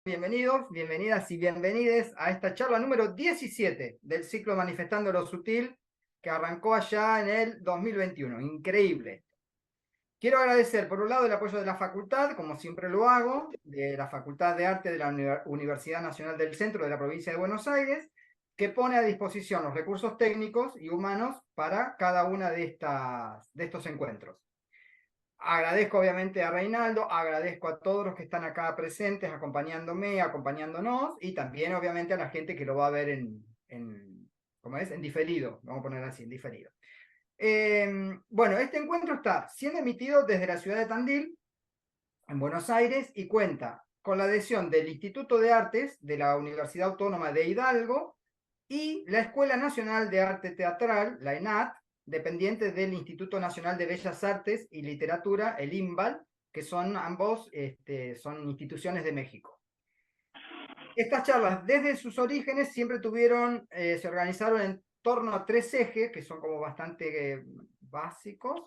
Bienvenidos, bienvenidas y bienvenides a esta charla número 17 del ciclo Manifestando lo Sutil que arrancó allá en el 2021. Increíble. Quiero agradecer por un lado el apoyo de la facultad, como siempre lo hago, de la Facultad de Arte de la Universidad Nacional del Centro de la Provincia de Buenos Aires, que pone a disposición los recursos técnicos y humanos para cada una de estos encuentros. Agradezco obviamente a Reinaldo, agradezco a todos los que están acá presentes, acompañándome, acompañándonos, y también obviamente a la gente que lo va a ver ¿cómo es? En diferido, vamos a poner así, en diferido. Bueno, este encuentro está siendo emitido desde la ciudad de Tandil, en Buenos Aires, y cuenta con la adhesión del Instituto de Artes de la Universidad Autónoma de Hidalgo y la Escuela Nacional de Arte Teatral, la ENAT, dependiente del Instituto Nacional de Bellas Artes y Literatura, el INBAL, que son ambos son instituciones de México. Estas charlas, desde sus orígenes, siempre se organizaron en torno a 3 ejes, que son como bastante básicos.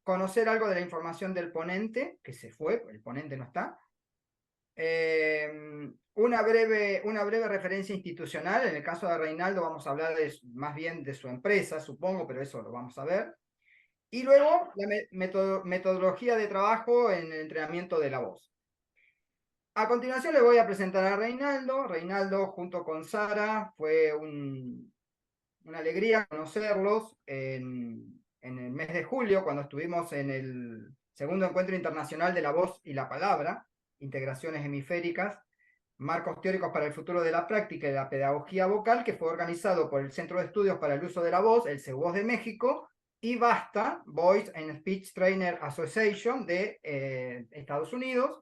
Conocer algo de la información del ponente, que se fue, el ponente no está. Una breve referencia institucional. En el caso de Reinaldo vamos a hablar más bien de su empresa, supongo, pero eso lo vamos a ver. Y luego la metodología de trabajo en el entrenamiento de la voz. A continuación le voy a presentar a Reinaldo. Reinaldo junto con Sara fue una alegría conocerlos en el mes de julio, cuando estuvimos en el segundo encuentro internacional de la voz y la palabra, integraciones hemisféricas, marcos teóricos para el futuro de la práctica y la pedagogía vocal, que fue organizado por el Centro de Estudios para el Uso de la Voz, el CEUVOZ de México, y BASTA, Voice and Speech Trainer Association de Estados Unidos.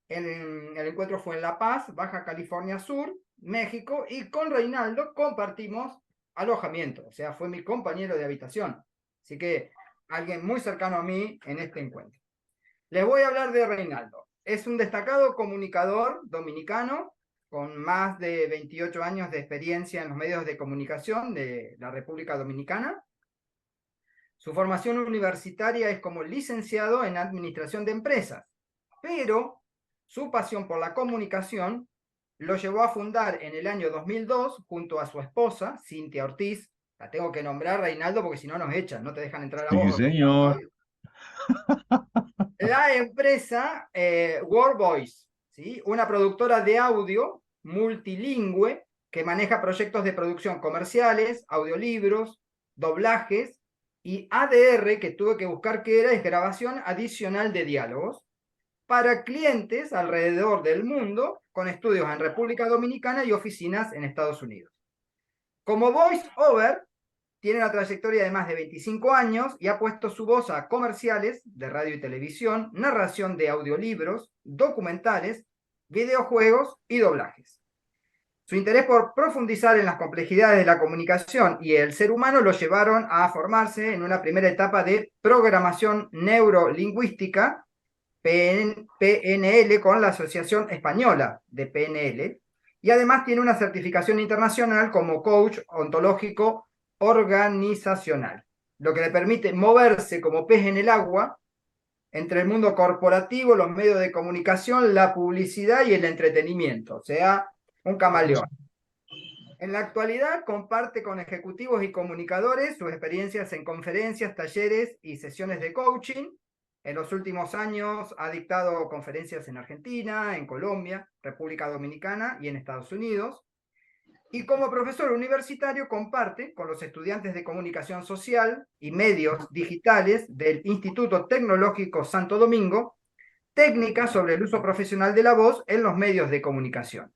El encuentro fue en La Paz, Baja California Sur, México, y con Reinaldo compartimos alojamiento, o sea, fue mi compañero de habitación. Así que alguien muy cercano a mí en este encuentro. Les voy a hablar de Reinaldo. Es un destacado comunicador dominicano con más de 28 años de experiencia en los medios de comunicación de la República Dominicana. Su formación universitaria es como licenciado en Administración de Empresas, pero su pasión por la comunicación lo llevó a fundar en el año 2002, junto a su esposa, Cintia Ortiz. La tengo que nombrar, Reinaldo, porque si no nos echan, no te dejan entrar a Sí, vos. señor. La empresa World Voice, ¿sí? Una productora de audio multilingüe que maneja proyectos de producción comerciales, audiolibros, doblajes y ADR, que tuve que buscar qué era, es grabación adicional de diálogos, para clientes alrededor del mundo, con estudios en República Dominicana y oficinas en Estados Unidos. Como voice over, tiene una trayectoria de más de 25 años y ha puesto su voz a comerciales de radio y televisión, narración de audiolibros, documentales, videojuegos y doblajes. Su interés por profundizar en las complejidades de la comunicación y el ser humano lo llevaron a formarse en una primera etapa de programación neurolingüística, PNL, con la Asociación Española de PNL, y además tiene una certificación internacional como coach ontológico organizacional, lo que le permite moverse como pez en el agua entre el mundo corporativo, los medios de comunicación, la publicidad y el entretenimiento, o sea, un camaleón. En la actualidad comparte con ejecutivos y comunicadores sus experiencias en conferencias, talleres y sesiones de coaching. En los últimos años ha dictado conferencias en Argentina, en Colombia, República Dominicana y en Estados Unidos. Y como profesor universitario comparte con los estudiantes de comunicación social y medios digitales del Instituto Tecnológico Santo Domingo técnicas sobre el uso profesional de la voz en los medios de comunicación.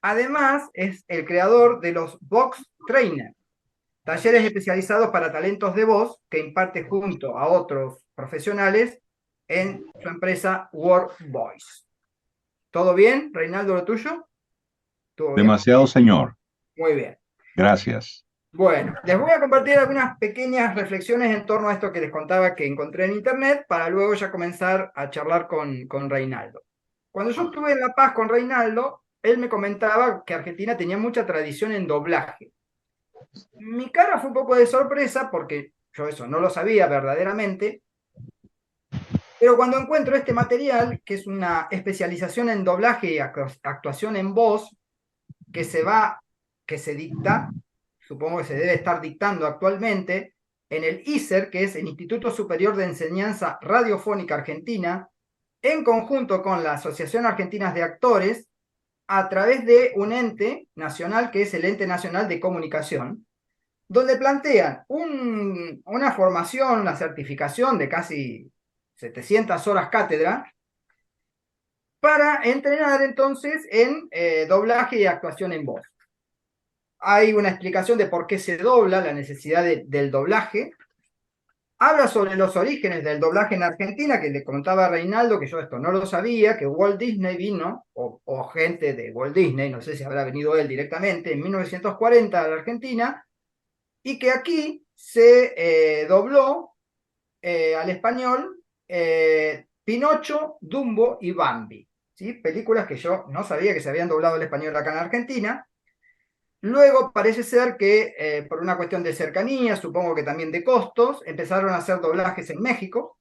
Además, es el creador de los Vox Trainer, talleres especializados para talentos de voz que imparte junto a otros profesionales en su empresa World Voice. ¿Todo bien, Reinaldo, lo tuyo? ¿Todo bien? Demasiado, señor. Muy bien. Gracias. Bueno, les voy a compartir algunas pequeñas reflexiones en torno a esto que les contaba que encontré en internet para luego ya comenzar a charlar con Reinaldo. Cuando yo estuve en La Paz con Reinaldo, él me comentaba que Argentina tenía mucha tradición en doblaje. Mi cara fue un poco de sorpresa porque yo eso no lo sabía verdaderamente, Pero cuando encuentro este material, que es una especialización en doblaje y actuación en voz, que se dicta, supongo que se debe estar dictando actualmente, en el ISER, que es el Instituto Superior de Enseñanza Radiofónica Argentina, en conjunto con la Asociación Argentina de Actores, a través de un ente nacional que es el Ente Nacional de Comunicación, donde plantean una formación, una certificación de casi 700 horas cátedra para entrenar entonces en doblaje y actuación en voz. Hay una explicación de por qué se dobla, la necesidad del doblaje. Habla sobre los orígenes del doblaje en Argentina, que le contaba a Reinaldo, que yo esto no lo sabía, que Walt Disney vino, o gente de Walt Disney, no sé si habrá venido él directamente, en 1940 a la Argentina, y que aquí se dobló al español Pinocho, Dumbo y Bambi, ¿sí? Películas que yo no sabía que se habían doblado al español acá en Argentina. Luego parece ser que por una cuestión de cercanía, supongo que también de costos, empezaron a hacer doblajes en México.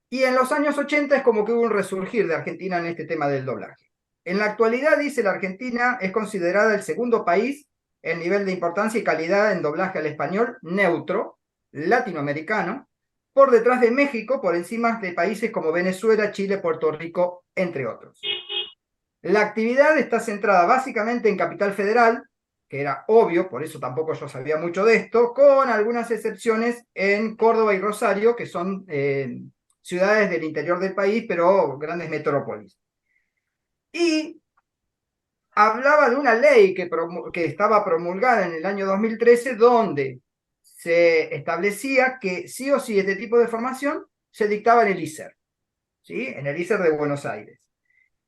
Y en los años 80 es como que hubo un resurgir de Argentina en este tema del doblaje. En la actualidad, dice, la Argentina es considerada el segundo país en nivel de importancia y calidad en doblaje al español neutro, latinoamericano, por detrás de México, por encima de países como Venezuela, Chile, Puerto Rico, entre otros. La actividad está centrada básicamente en Capital Federal, que era obvio, por eso tampoco yo sabía mucho de esto, con algunas excepciones en Córdoba y Rosario, que son ciudades del interior del país, pero grandes metrópolis. Y hablaba de una ley que estaba promulgada en el año 2013, donde se establecía que sí o sí este tipo de formación se dictaba en el ISER, ¿sí? En el ISER de Buenos Aires.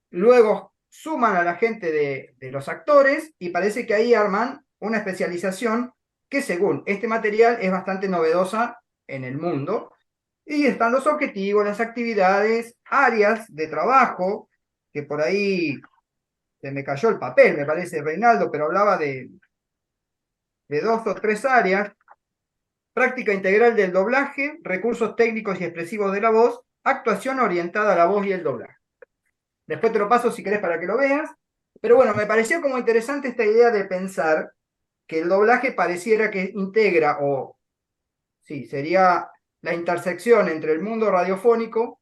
Luego suman a la gente de los actores y parece que ahí arman una especialización que según este material es bastante novedosa en el mundo. Y están los objetivos, las actividades, áreas de trabajo, que por ahí se me cayó el papel, me parece, Reinaldo, pero hablaba de 2 o 3 áreas: práctica integral del doblaje, recursos técnicos y expresivos de la voz, actuación orientada a la voz y el doblaje. Después te lo paso si querés para que lo veas. Pero bueno, me pareció como interesante esta idea de pensar que el doblaje pareciera que integra, o sí, sería la intersección entre el mundo radiofónico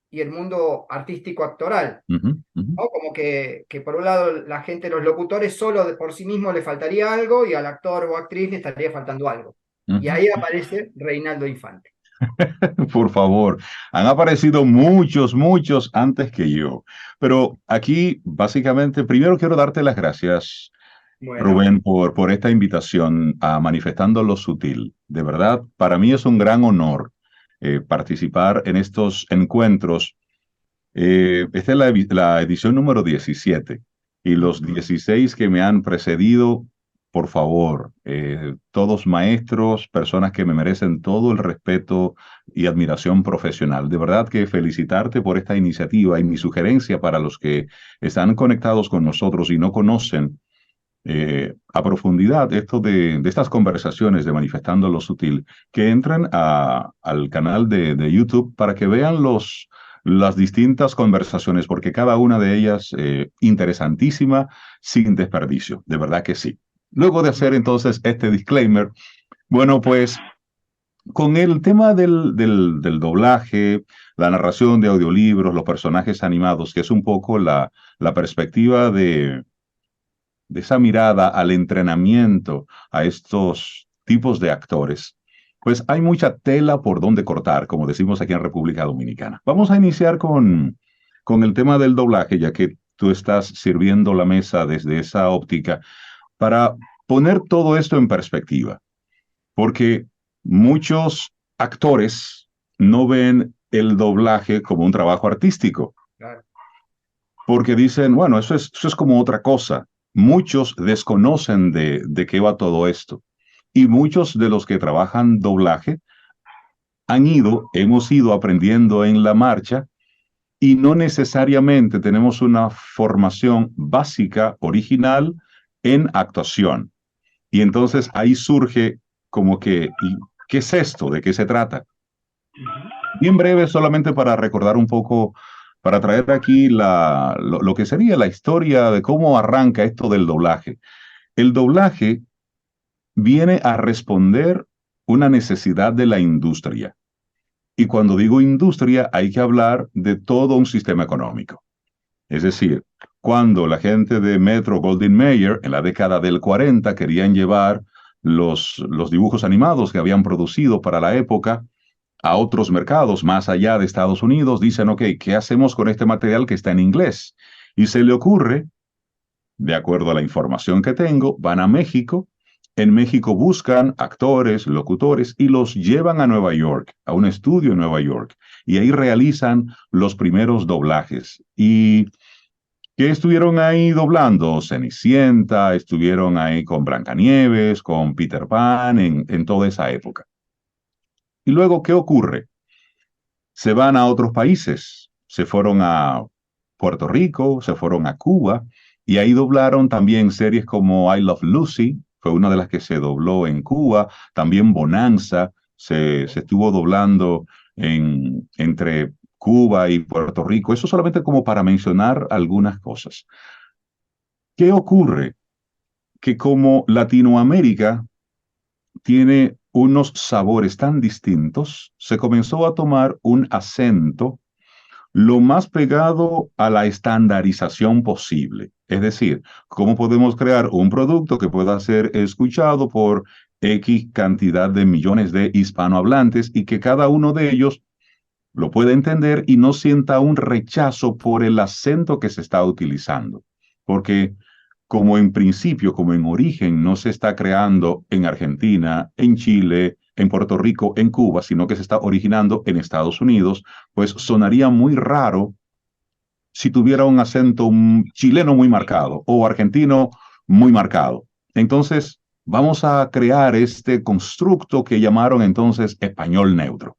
y el mundo artístico actoral, Ujú, ujú. ¿no? Como que por un lado la gente, los locutores solo de por sí mismos le faltaría algo y al actor o actriz le estaría faltando algo. Y Ujú. ahí aparece Reinaldo Infante. Por favor, han aparecido muchos, muchos antes que yo. Pero aquí, básicamente, primero quiero darte las gracias, Bueno, Rubén, por esta invitación a Manifestando lo Sutil. De verdad, para mí es un gran honor participar en estos encuentros. Esta es la edición número 17 y los 16 que me han precedido, por favor, todos maestros, personas que me merecen todo el respeto y admiración profesional. De verdad que felicitarte por esta iniciativa y mi sugerencia para los que están conectados con nosotros y no conocen a profundidad esto de estas conversaciones de Manifestando lo Sutil, que entren al canal de YouTube para que vean las distintas conversaciones, porque cada una de ellas interesantísima, sin desperdicio, de verdad que sí. Luego de hacer entonces este disclaimer, bueno, pues con el tema del doblaje, la narración de audiolibros, los personajes animados, que es un poco la perspectiva de esa mirada al entrenamiento a estos tipos de actores, pues hay mucha tela por donde cortar, como decimos aquí en República Dominicana. Vamos a iniciar con el tema del doblaje, ya que tú estás sirviendo la mesa desde esa óptica, para poner todo esto en perspectiva, porque muchos actores no ven el doblaje como un trabajo artístico claro. porque dicen, bueno, eso es como otra cosa. Muchos desconocen de qué va todo esto. Y muchos de los que trabajan doblaje hemos ido aprendiendo en la marcha y no necesariamente tenemos una formación básica, original, en actuación. Y entonces ahí surge como que, ¿y qué es esto? ¿De qué se trata? Bien breve, solamente para recordar un poco, para traer aquí lo que sería la historia de cómo arranca esto del doblaje. El doblaje viene a responder una necesidad de la industria. Y cuando digo industria, hay que hablar de todo un sistema económico. Es decir, cuando la gente de Metro Goldwyn Mayer en la década del 40 querían llevar los dibujos animados que habían producido para la época a otros mercados más allá de Estados Unidos, dicen, ok, ¿qué hacemos con este material que está en inglés? Y se le ocurre, de acuerdo a la información que tengo, van a México. En México buscan actores, locutores y los llevan a Nueva York, a un estudio en Nueva York. Y ahí realizan los primeros doblajes. ¿Y qué estuvieron ahí doblando? Cenicienta, estuvieron ahí con Blancanieves, con Peter Pan, en toda esa época. Y luego, ¿qué ocurre? Se van a otros países, se fueron a Puerto Rico, se fueron a Cuba y ahí doblaron también series como I Love Lucy, fue una de las que se dobló en Cuba, también Bonanza se estuvo doblando entre Cuba y Puerto Rico, eso solamente como para mencionar algunas cosas. ¿Qué ocurre? Que como Latinoamérica tiene unos sabores tan distintos, se comenzó a tomar un acento lo más pegado a la estandarización posible. Es decir, cómo podemos crear un producto que pueda ser escuchado por X cantidad de millones de hispanohablantes y que cada uno de ellos lo pueda entender y no sienta un rechazo por el acento que se está utilizando. Porque como en principio, como en origen, no se está creando en Argentina, en Chile, en Puerto Rico, en Cuba, sino que se está originando en Estados Unidos, pues sonaría muy raro si tuviera un acento chileno muy marcado o argentino muy marcado. Entonces, vamos a crear este constructo que llamaron entonces español neutro.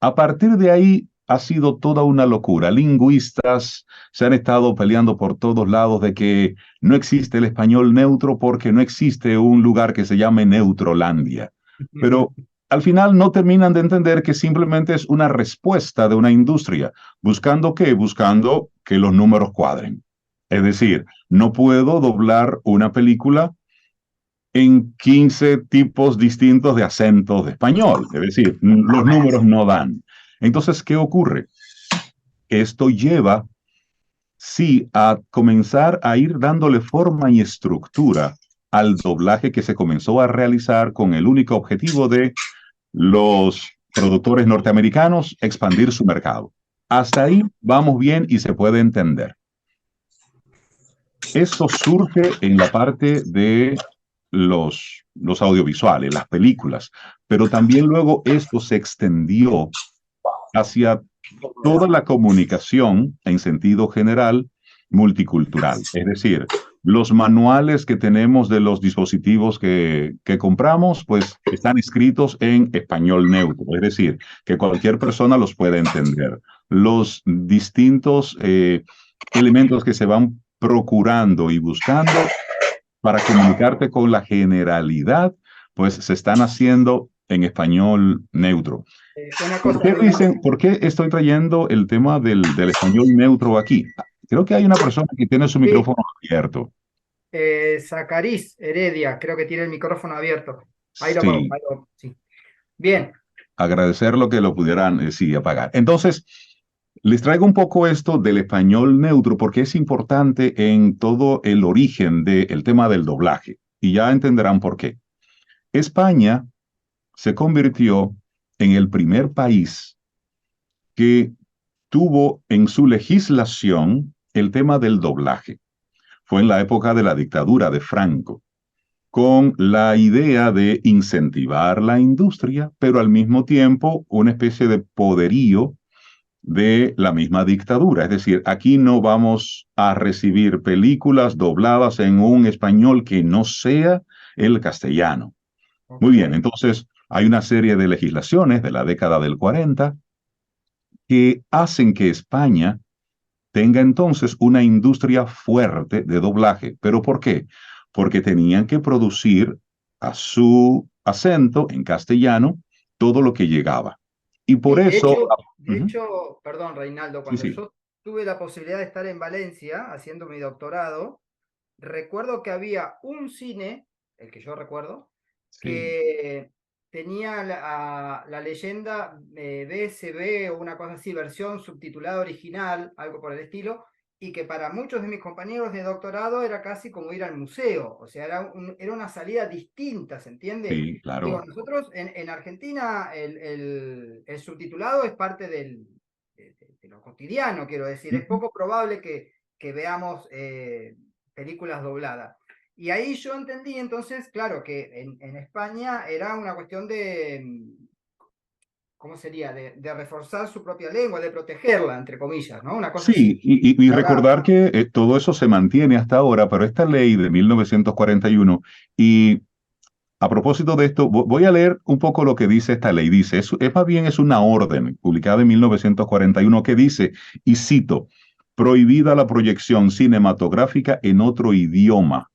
A partir de ahí ha sido toda una locura. Lingüistas se han estado peleando por todos lados de que no existe el español neutro porque no existe un lugar que se llame Neutrolandia. Pero al final no terminan de entender que simplemente es una respuesta de una industria. ¿Buscando qué? Buscando que los números cuadren. Es decir, no puedo doblar una película en 15 tipos distintos de acentos de español. Es decir, los números no dan. Entonces, ¿qué ocurre? Esto lleva, sí, a comenzar a ir dándole forma y estructura al doblaje que se comenzó a realizar con el único objetivo de los productores norteamericanos expandir su mercado. Hasta ahí vamos bien y se puede entender. Esto surge en la parte de los audiovisuales, las películas, pero también luego esto se extendió hacia toda la comunicación en sentido general multicultural. Es decir, los manuales que tenemos de los dispositivos que compramos, pues están escritos en español neutro, es decir, que cualquier persona los puede entender. Los distintos elementos que se van procurando y buscando para comunicarte con la generalidad, pues se están haciendo en español neutro. Una ¿Por cosa, qué dicen, por qué estoy trayendo el tema del español neutro aquí? Creo que hay una persona que tiene su sí, micrófono abierto. Zacariz Heredia, creo que tiene el micrófono abierto. Sí, Sí. Bien. agradecer lo que lo pudieran, sí, apagar. Entonces, les traigo un poco esto del español neutro porque es importante en todo el origen del tema del doblaje. Y ya entenderán por qué. España se convirtió en el primer país que tuvo en su legislación el tema del doblaje. Fue en la época de la dictadura de Franco, con la idea de incentivar la industria, pero al mismo tiempo una especie de poderío de la misma dictadura. Es decir, aquí no vamos a recibir películas dobladas en un español que no sea el castellano. Muy Ok. bien, entonces hay una serie de legislaciones de la década del 40 que hacen que España tenga entonces una industria fuerte de doblaje. ¿Pero por qué? Porque tenían que producir a su acento en castellano todo lo que llegaba. Y por Sí, eso, de hecho, perdón, Reinaldo, sí, cuando sí, yo tuve la posibilidad de estar en Valencia haciendo mi doctorado, recuerdo que había un cine, el que yo recuerdo, sí, que tenía la leyenda BSB o una cosa así, versión subtitulada original, algo por el estilo, y que para muchos de mis compañeros de doctorado era casi como ir al museo, o sea, era una salida distinta, ¿se entiende? sí, Digo, claro. nosotros en Argentina el subtitulado es parte de lo cotidiano, quiero decir, es Ujú. poco probable que veamos películas dobladas. Y ahí yo entendí entonces, claro, que en España era una cuestión ¿cómo sería? De reforzar su propia lengua, de protegerla, entre comillas, ¿no? Una cosa Sí, así. y Y ahora, recordar que todo eso se mantiene hasta ahora, pero esta ley de 1941, y a propósito de esto, voy a leer un poco lo que dice esta ley. Dice, es más bien es una orden publicada en 1941 que dice, y cito, prohibida la proyección cinematográfica en otro idioma,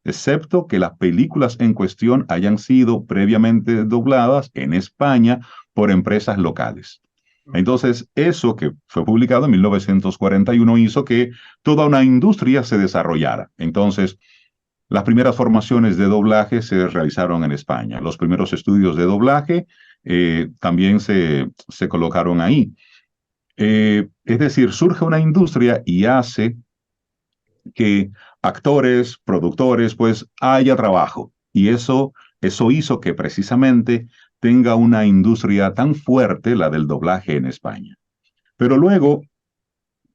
excepto que las películas en cuestión hayan sido previamente dobladas en España por empresas locales. Entonces, eso que fue publicado en 1941 hizo que toda una industria se desarrollara. Entonces, las primeras formaciones de doblaje se realizaron en España. Los primeros estudios de doblaje también se colocaron ahí. Es decir, surge una industria y hace que actores, productores, pues haya trabajo. Y eso hizo que precisamente tenga una industria tan fuerte, la del doblaje en España. Pero luego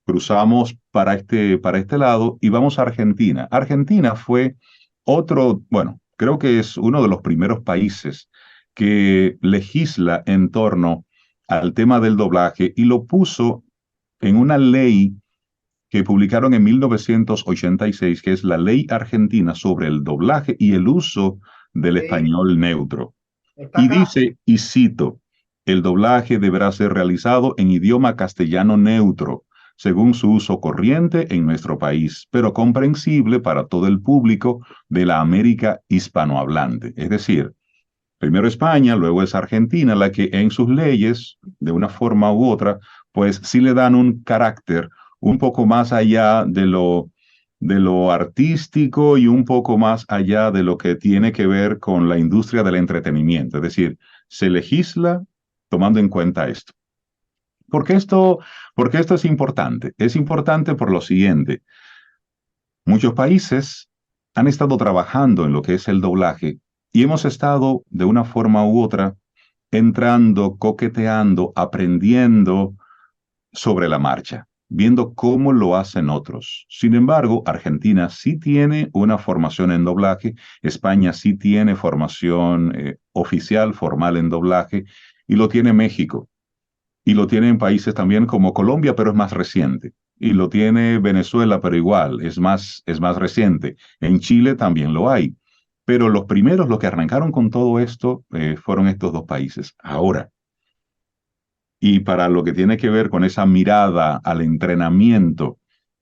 cruzamos para este lado y vamos a Argentina. Argentina fue otro, bueno, creo que es uno de los primeros países que legisla en torno al tema del doblaje y lo puso en una ley que publicaron en 1986, que es la Ley Argentina sobre el doblaje y el uso del sí, español neutro. está Y acá. dice, y cito, el doblaje deberá ser realizado en idioma castellano neutro, según su uso corriente en nuestro país, pero comprensible para todo el público de la América hispanohablante. Es decir, primero España, luego es Argentina, la que en sus leyes, de una forma u otra, pues sí le dan un carácter un poco más allá de lo artístico y un poco más allá de lo que tiene que ver con la industria del entretenimiento. Es decir, se legisla tomando en cuenta esto. ¿Por qué esto, por qué esto es importante? Es importante por lo siguiente. Muchos países han estado trabajando en lo que es el doblaje y hemos estado de una forma u otra entrando, coqueteando, aprendiendo sobre la marcha, viendo cómo lo hacen otros. Sin embargo, Argentina sí tiene una formación en doblaje, España sí tiene formación oficial, formal en doblaje, y lo tiene México. Y lo tiene en países también como Colombia, pero es más reciente. Y lo tiene Venezuela, pero igual, es más reciente. En Chile también lo hay. Pero los primeros, los que arrancaron con todo esto, fueron estos dos países. Ahora, y para lo que tiene que ver con esa mirada al entrenamiento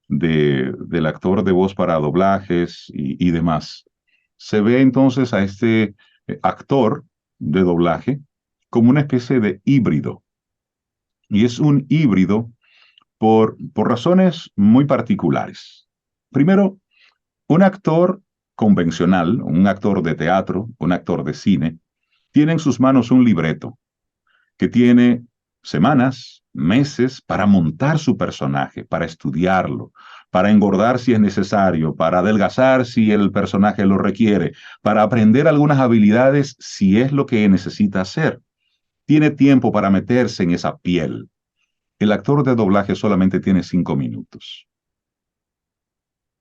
del actor de voz para doblajes y demás, se ve entonces a este actor de doblaje como una especie de híbrido. Y es un híbrido por razones muy particulares. Primero, un actor convencional, un actor de teatro, un actor de cine, tiene en sus manos un libreto que tiene semanas, meses para montar su personaje, para estudiarlo, para engordar si es necesario, para adelgazar si el personaje lo requiere, para aprender algunas habilidades si es lo que necesita hacer. Tiene tiempo para meterse en esa piel. El actor de doblaje solamente tiene 5 minutos.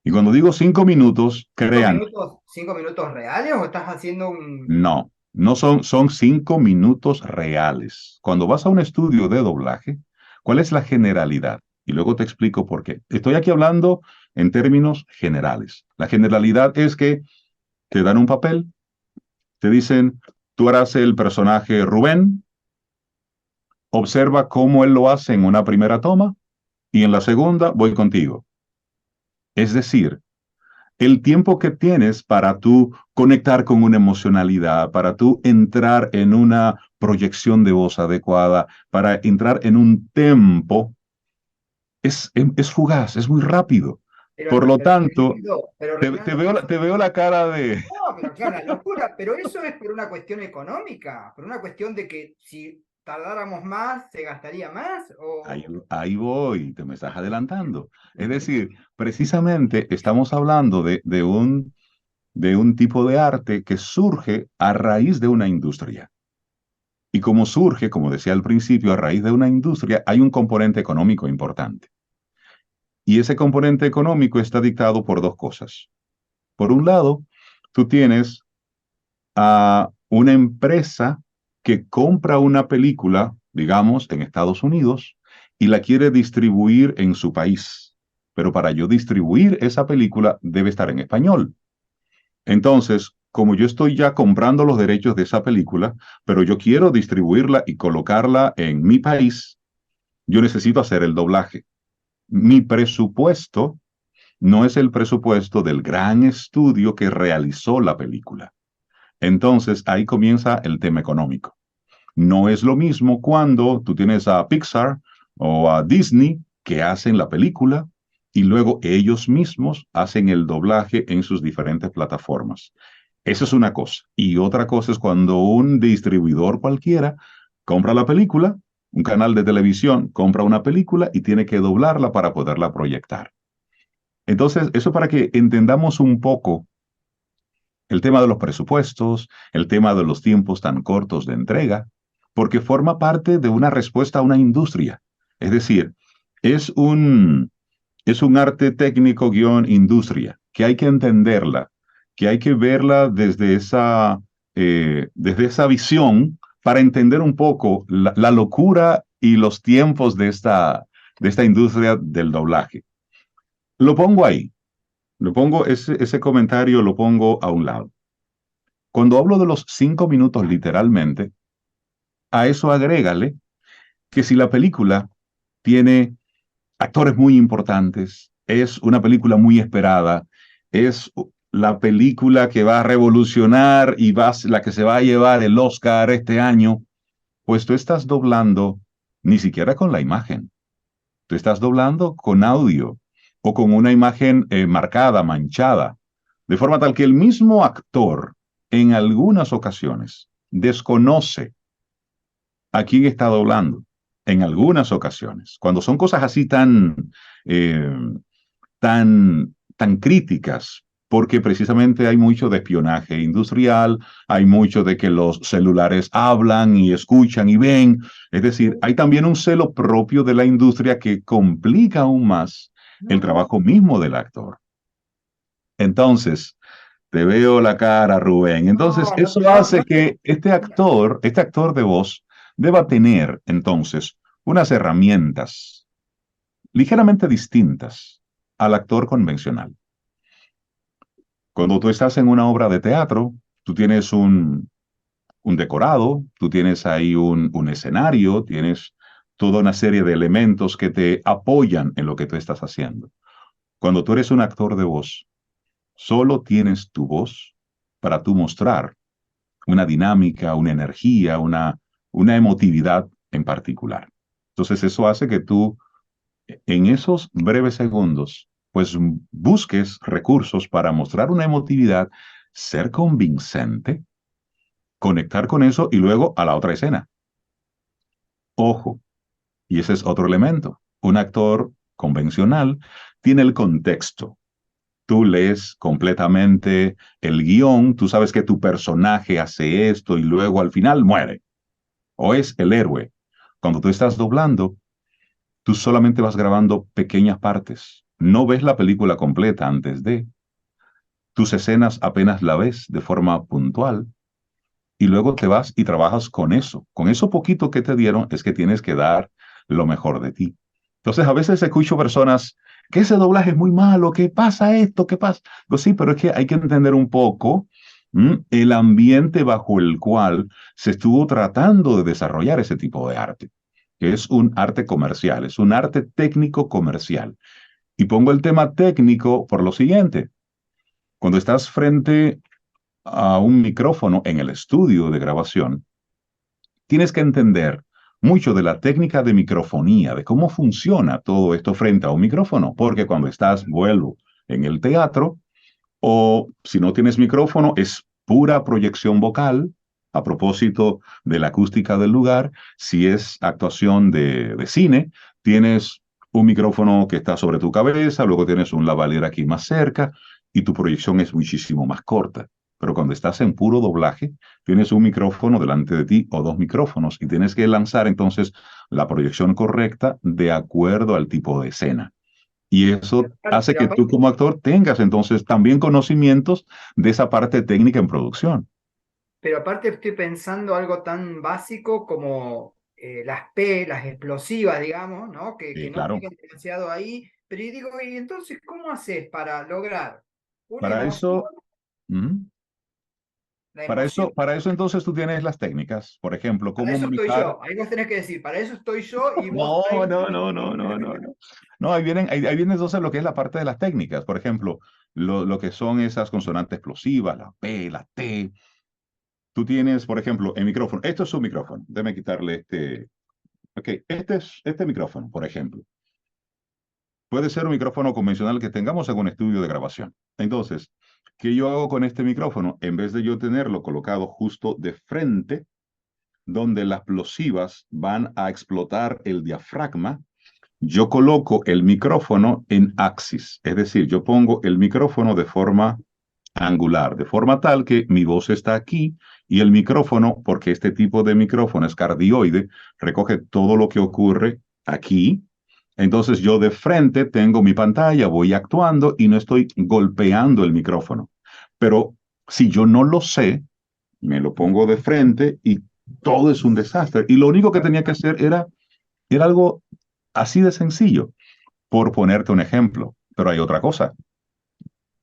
Y cuando digo 5 minutos, créanme, Cinco minutos reales o estás haciendo un... no, no son, son 5 minutos reales. Cuando vas a un estudio de doblaje, ¿cuál es la generalidad? Y luego te explico por qué. Estoy aquí hablando en términos generales. La generalidad es que te dan un papel, te dicen, tú harás el personaje Rubén, observa cómo él lo hace en una primera toma y en la segunda voy contigo. Es decir, el tiempo que tienes para tú conectar con una emocionalidad, para tú entrar en una proyección de voz adecuada, para entrar en un tempo, es fugaz, es muy rápido. Por lo tanto, Reinaldo, te veo la cara de... no, pero claro, la locura, pero eso es por una cuestión económica, por una cuestión de que si tardáramos más, se gastaría más, Ahí, o... ahí voy, te me estás adelantando. Es decir, precisamente estamos hablando de un tipo de arte que surge a raíz de una industria. Y como surge, como decía al principio, a raíz de una industria, hay un componente económico importante. Y ese componente económico está dictado por dos cosas. Por un lado, tú tienes a una empresa que compra una película, digamos, en Estados Unidos y la quiere distribuir en su país. Pero para yo distribuir esa película debe estar en español. Entonces, como yo estoy ya comprando los derechos de esa película, pero yo quiero distribuirla y colocarla en mi país, yo necesito hacer el doblaje. Mi presupuesto no es el presupuesto del gran estudio que realizó la película. Entonces, ahí comienza el tema económico. No es lo mismo cuando tú tienes a Pixar o a Disney que hacen la película y luego ellos mismos hacen el doblaje en sus diferentes plataformas. Esa es una cosa. Y otra cosa es cuando un distribuidor cualquiera compra la película, un canal de televisión compra una película y tiene que doblarla para poderla proyectar. Entonces, eso para que entendamos un poco el tema de los presupuestos, el tema de los tiempos tan cortos de entrega, porque forma parte de una respuesta a una industria. Es decir, es un, es un arte técnico guión industria, que hay que entenderla, que hay que verla desde esa visión para entender un poco la locura y los tiempos de esta industria del doblaje. Lo pongo ahí, ese comentario lo pongo a un lado. Cuando hablo de los 5 minutos literalmente, a eso agrégale que si la película tiene actores muy importantes, es una película muy esperada, es la película que va a revolucionar y la que se va a llevar el Oscar este año, pues tú estás doblando ni siquiera con la imagen, tú estás doblando con audio o con una imagen marcada, manchada, de forma tal que el mismo actor en algunas ocasiones desconoce a quién está doblando. En algunas ocasiones, cuando son cosas así eh, tan críticas, porque precisamente hay mucho de espionaje industrial, hay mucho de que los celulares hablan y escuchan y ven, es decir, hay también un celo propio de la industria que complica aún más el No, trabajo mismo del actor. Entonces, te veo la cara, Rubén. Entonces, no, no, eso no, hace no te... que este actor de voz, deba tener entonces unas herramientas ligeramente distintas al actor convencional. Cuando tú estás en una obra de teatro, tú tienes un decorado, tú tienes ahí un escenario, tienes toda una serie de elementos que te apoyan en lo que tú estás haciendo. Cuando tú eres un actor de voz, solo tienes tu voz para tú mostrar una dinámica, una energía, una emotividad en particular. Entonces eso hace que tú en esos breves segundos, pues busques recursos para mostrar una emotividad, ser convincente, conectar con eso y luego a la otra escena. Ojo, y ese es otro elemento. Un actor convencional tiene el contexto. Tú lees completamente el guión, tú sabes que tu personaje hace esto y luego al final muere. O es el héroe. Cuando tú estás doblando, tú solamente vas grabando pequeñas partes. No ves la película completa antes de. Tus escenas apenas la ves de forma puntual y luego te vas y trabajas con eso. Con eso poquito que te dieron es que tienes que dar lo mejor de ti. Entonces a veces escucho personas que ese doblaje es muy malo, ¿qué pasa esto? ¿Qué pasa? Pues sí, pero es que hay que entender un poco el ambiente bajo el cual se estuvo tratando de desarrollar ese tipo de arte, que es un arte comercial, es un arte técnico comercial. Y pongo el tema técnico por lo siguiente. Cuando estás frente a un micrófono en el estudio de grabación, tienes que entender mucho de la técnica de microfonía, de cómo funciona todo esto frente a un micrófono, porque cuando estás, vuelvo, en el teatro, o si no tienes micrófono, es pura proyección vocal. A propósito de la acústica del lugar, si es actuación de cine, tienes un micrófono que está sobre tu cabeza, luego tienes un lavalier aquí más cerca y tu proyección es muchísimo más corta. Pero cuando estás en puro doblaje, tienes un micrófono delante de ti o dos micrófonos y tienes que lanzar entonces la proyección correcta de acuerdo al tipo de escena. Y eso hace Pero que tú aparte, como actor tengas entonces también conocimientos de esa parte técnica en producción. pero aparte estoy pensando algo tan básico como las P, las explosivas, digamos, ¿no? Que Sí, no claro. peguen demasiado ahí. Pero yo digo, y entonces, ¿cómo haces para lograr una Para emoción? eso, ujú, La emoción. para eso entonces tú tienes las técnicas. Por ejemplo, Para cómo eso estoy manejar. yo. Ahí vos tenés que decir, para eso estoy yo y vos No, ahí. no, no, no, no, no, no. No, ahí viene entonces lo que es la parte de las técnicas. Por ejemplo, lo que son esas consonantes explosivas, la P, la T. Tú tienes, por ejemplo, el micrófono. Esto es un micrófono. Déjame quitarle este. Ok, este es este micrófono, por ejemplo. Puede ser un micrófono convencional que tengamos en un estudio de grabación. Entonces, ¿qué yo hago con este micrófono? En vez de yo tenerlo colocado justo de frente, donde las plosivas van a explotar el diafragma, yo coloco el micrófono en axis. Es decir, yo pongo el micrófono de forma angular, de forma tal que mi voz está aquí y el micrófono, porque este tipo de micrófono es cardioide, recoge todo lo que ocurre aquí. Entonces yo de frente tengo mi pantalla, voy actuando y no estoy golpeando el micrófono. Pero si yo no lo sé, me lo pongo de frente y todo es un desastre. Y lo único que tenía que hacer era algo así de sencillo, por ponerte un ejemplo. Pero hay otra cosa.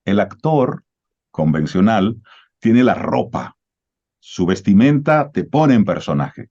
El actor convencional tiene la ropa, su vestimenta te pone en personaje.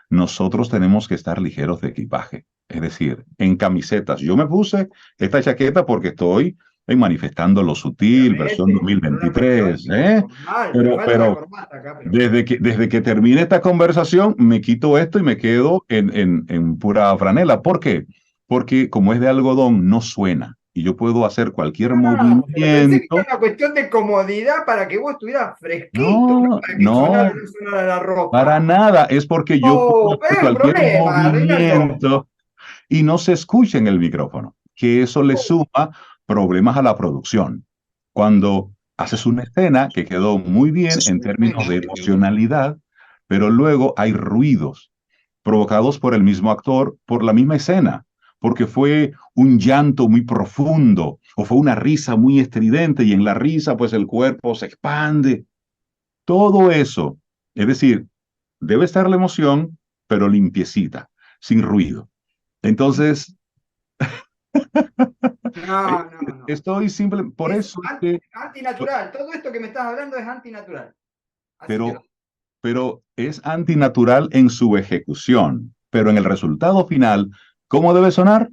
Nosotros tenemos que estar ligeros de equipaje, es decir, en camisetas. Yo me puse esta chaqueta porque estoy manifestando lo sutil, versión Obviamente, con una cuestión 2023, ¿eh? formal, me Pero, falta la pero corbata acá, pero. desde que termine esta conversación, me quito esto y me quedo en pura franela. ¿Por qué? Porque como es de algodón, no suena. Y yo puedo hacer cualquier Ah, pero pensé que movimiento. era una cuestión de comodidad para que vos estuvieras fresquito, no No, para que sonara o no, no sonara la para ropa. nada. Es porque yo puedo Oh, hacer pero hay un cualquier problema, Reinaldo. movimiento y no se escucha en el micrófono, que eso le Oh, suma problemas a la producción. Cuando haces una escena que quedó muy bien en términos de emocionalidad, pero luego hay ruidos provocados por el mismo actor, por la misma escena, porque fue un llanto muy profundo o fue una risa muy estridente y en la risa pues el cuerpo se expande. Todo eso, es decir, debe estar la emoción, pero limpiecita, sin ruido. Entonces, eh, no, no, no. estoy simple, por Es eso es que, antinatural. Todo esto que me estás hablando es antinatural. Así que no. pero, pero es antinatural en su ejecución, pero en el resultado final, ¿cómo debe sonar?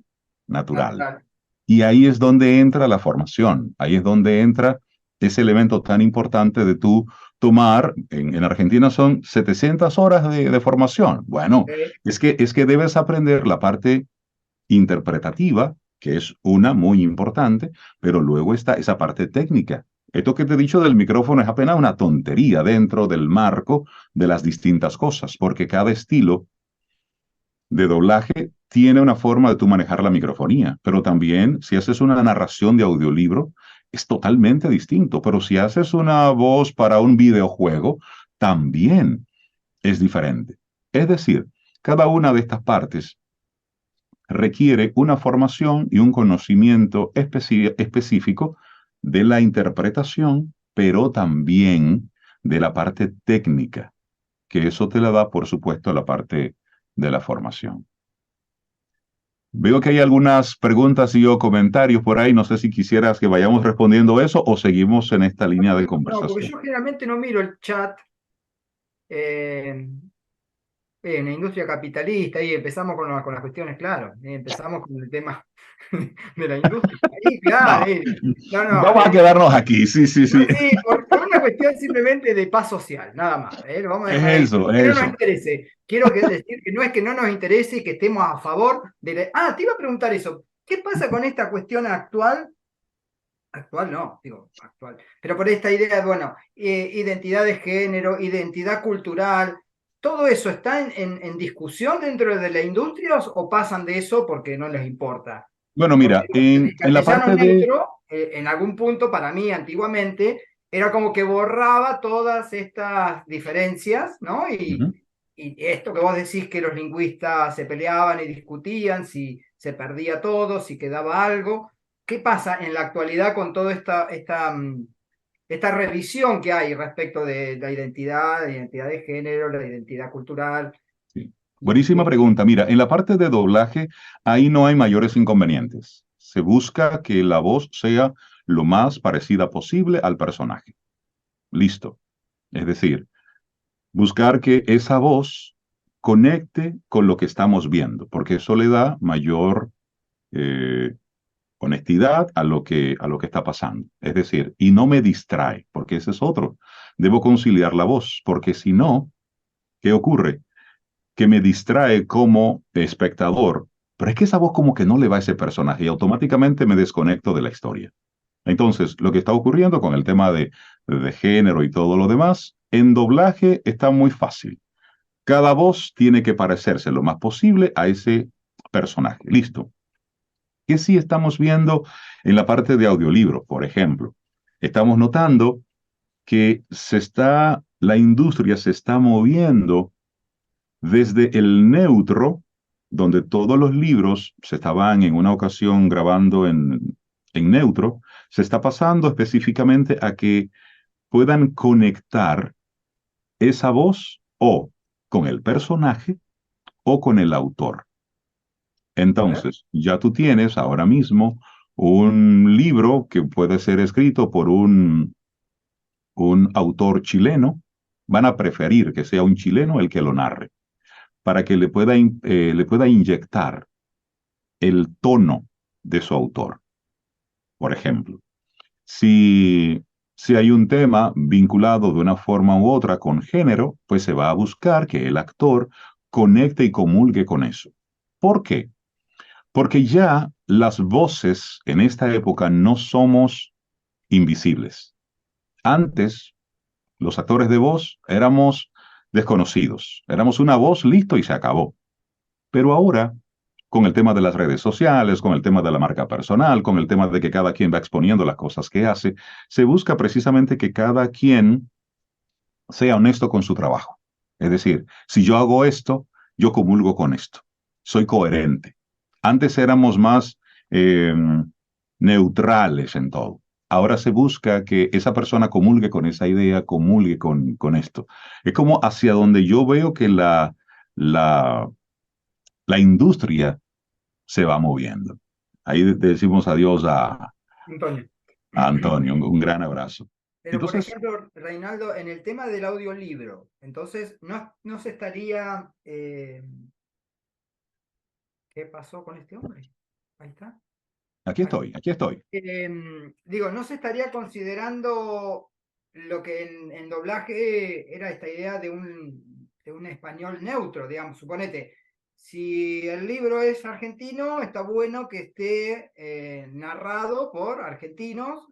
Natural. Natural. Y ahí es donde entra la formación, ahí es donde entra ese elemento tan importante de tú tomar, en Argentina son 700 horas de formación. Bueno, es que debes aprender la parte interpretativa, que es una muy importante, pero luego está esa parte técnica. Esto que te he dicho del micrófono es apenas una tontería dentro del marco de las distintas cosas, porque cada estilo de doblaje tiene una forma de tú manejar la microfonía, pero también si haces una narración de audiolibro, es totalmente distinto, pero si haces una voz para un videojuego, también es diferente. Es decir, cada una de estas partes requiere una formación y un conocimiento específico de la interpretación, pero también de la parte técnica, que eso te la da, por supuesto, la parte de la formación. Veo que hay algunas preguntas y o comentarios por ahí. No sé si quisieras que vayamos respondiendo eso o seguimos en esta línea de No, porque conversación. yo generalmente no miro el chat. eh, En la industria capitalista, ahí empezamos con las cuestiones, claro, empezamos con el tema de la industria. Ahí, claro, No, no, no, vamos a quedarnos aquí, sí, sí, sí. sí, por una cuestión simplemente de paz social, nada más. Lo vamos a Es dejar ahí. eso, Que no nos eso. interese. Quiero decir que no es que no nos interese y que estemos a favor de te iba a preguntar eso. ¿Qué pasa con esta cuestión actual? Actual no, digo, actual. Pero por esta idea de, bueno, identidad de género, identidad cultural, ¿todo eso está en discusión dentro de la industria o pasan de eso porque no les importa? Bueno, Porque mira, el en la castellano parte de... neutro, en algún punto, para mí, antiguamente, era como que borraba todas estas diferencias, ¿no? Ujú. Y esto que vos decís que los lingüistas se peleaban y discutían, si se perdía todo, si quedaba algo. ¿Qué pasa en la actualidad con toda esta revisión que hay respecto de la identidad de género, la identidad cultural? Sí. Buenísima pregunta. Mira, en la parte de doblaje, ahí no hay mayores inconvenientes. Se busca que la voz sea lo más parecida posible al personaje. Listo. Es decir, buscar que esa voz conecte con lo que estamos viendo, porque eso le da mayor eh, honestidad a lo que está pasando. Es decir, y no me distrae, porque ese es otro. Debo conciliar la voz, porque si no, ¿qué ocurre? Que me distrae como espectador, pero es que esa voz como que no le va a ese personaje y automáticamente me desconecto de la historia. Entonces, lo que está ocurriendo con el tema de género y todo lo demás, en doblaje está muy fácil. Cada voz tiene que parecerse lo más posible a ese personaje. Listo. ¿Qué sí estamos viendo en la parte de audiolibro, por ejemplo? Estamos notando que la industria se está moviendo desde el neutro, donde todos los libros se estaban en una ocasión grabando en neutro, se está pasando específicamente a que puedan conectar esa voz o con el personaje o con el autor. A ver. Entonces, ya tú tienes ahora mismo un libro que puede ser escrito por un autor chileno. Van a preferir que sea un chileno el que lo narre, para que le pueda inyectar el tono de su autor. Por ejemplo, si, si hay un tema vinculado de una forma u otra con género, pues se va a buscar que el actor conecte y comulgue con eso. ¿Por qué? Porque ya las voces en esta época no somos invisibles. Antes, los actores de voz éramos desconocidos. Éramos una voz, listo, y se acabó. Pero ahora, con el tema de las redes sociales, con el tema de la marca personal, con el tema de que cada quien va exponiendo las cosas que hace, se busca precisamente que cada quien sea honesto con su trabajo. Es decir, si yo hago esto, yo comulgo con esto. Soy coherente. Antes éramos más eh, neutrales en todo. Ahora se busca que esa persona comulgue con esa idea, comulgue con esto. Es como hacia donde yo veo que la, la industria se va moviendo. Ahí decimos adiós Antonio. a Antonio, un gran abrazo. Pero, por Entonces, ejemplo, Reinaldo, en el tema del audiolibro, entonces no se estaría. ¿Qué pasó con este hombre? Ahí está. aquí Ahí estoy, aquí estoy. digo, ¿no se estaría considerando lo que en doblaje era esta idea de un español neutro, digamos? Suponete, si el libro es argentino, está bueno que esté narrado por argentinos.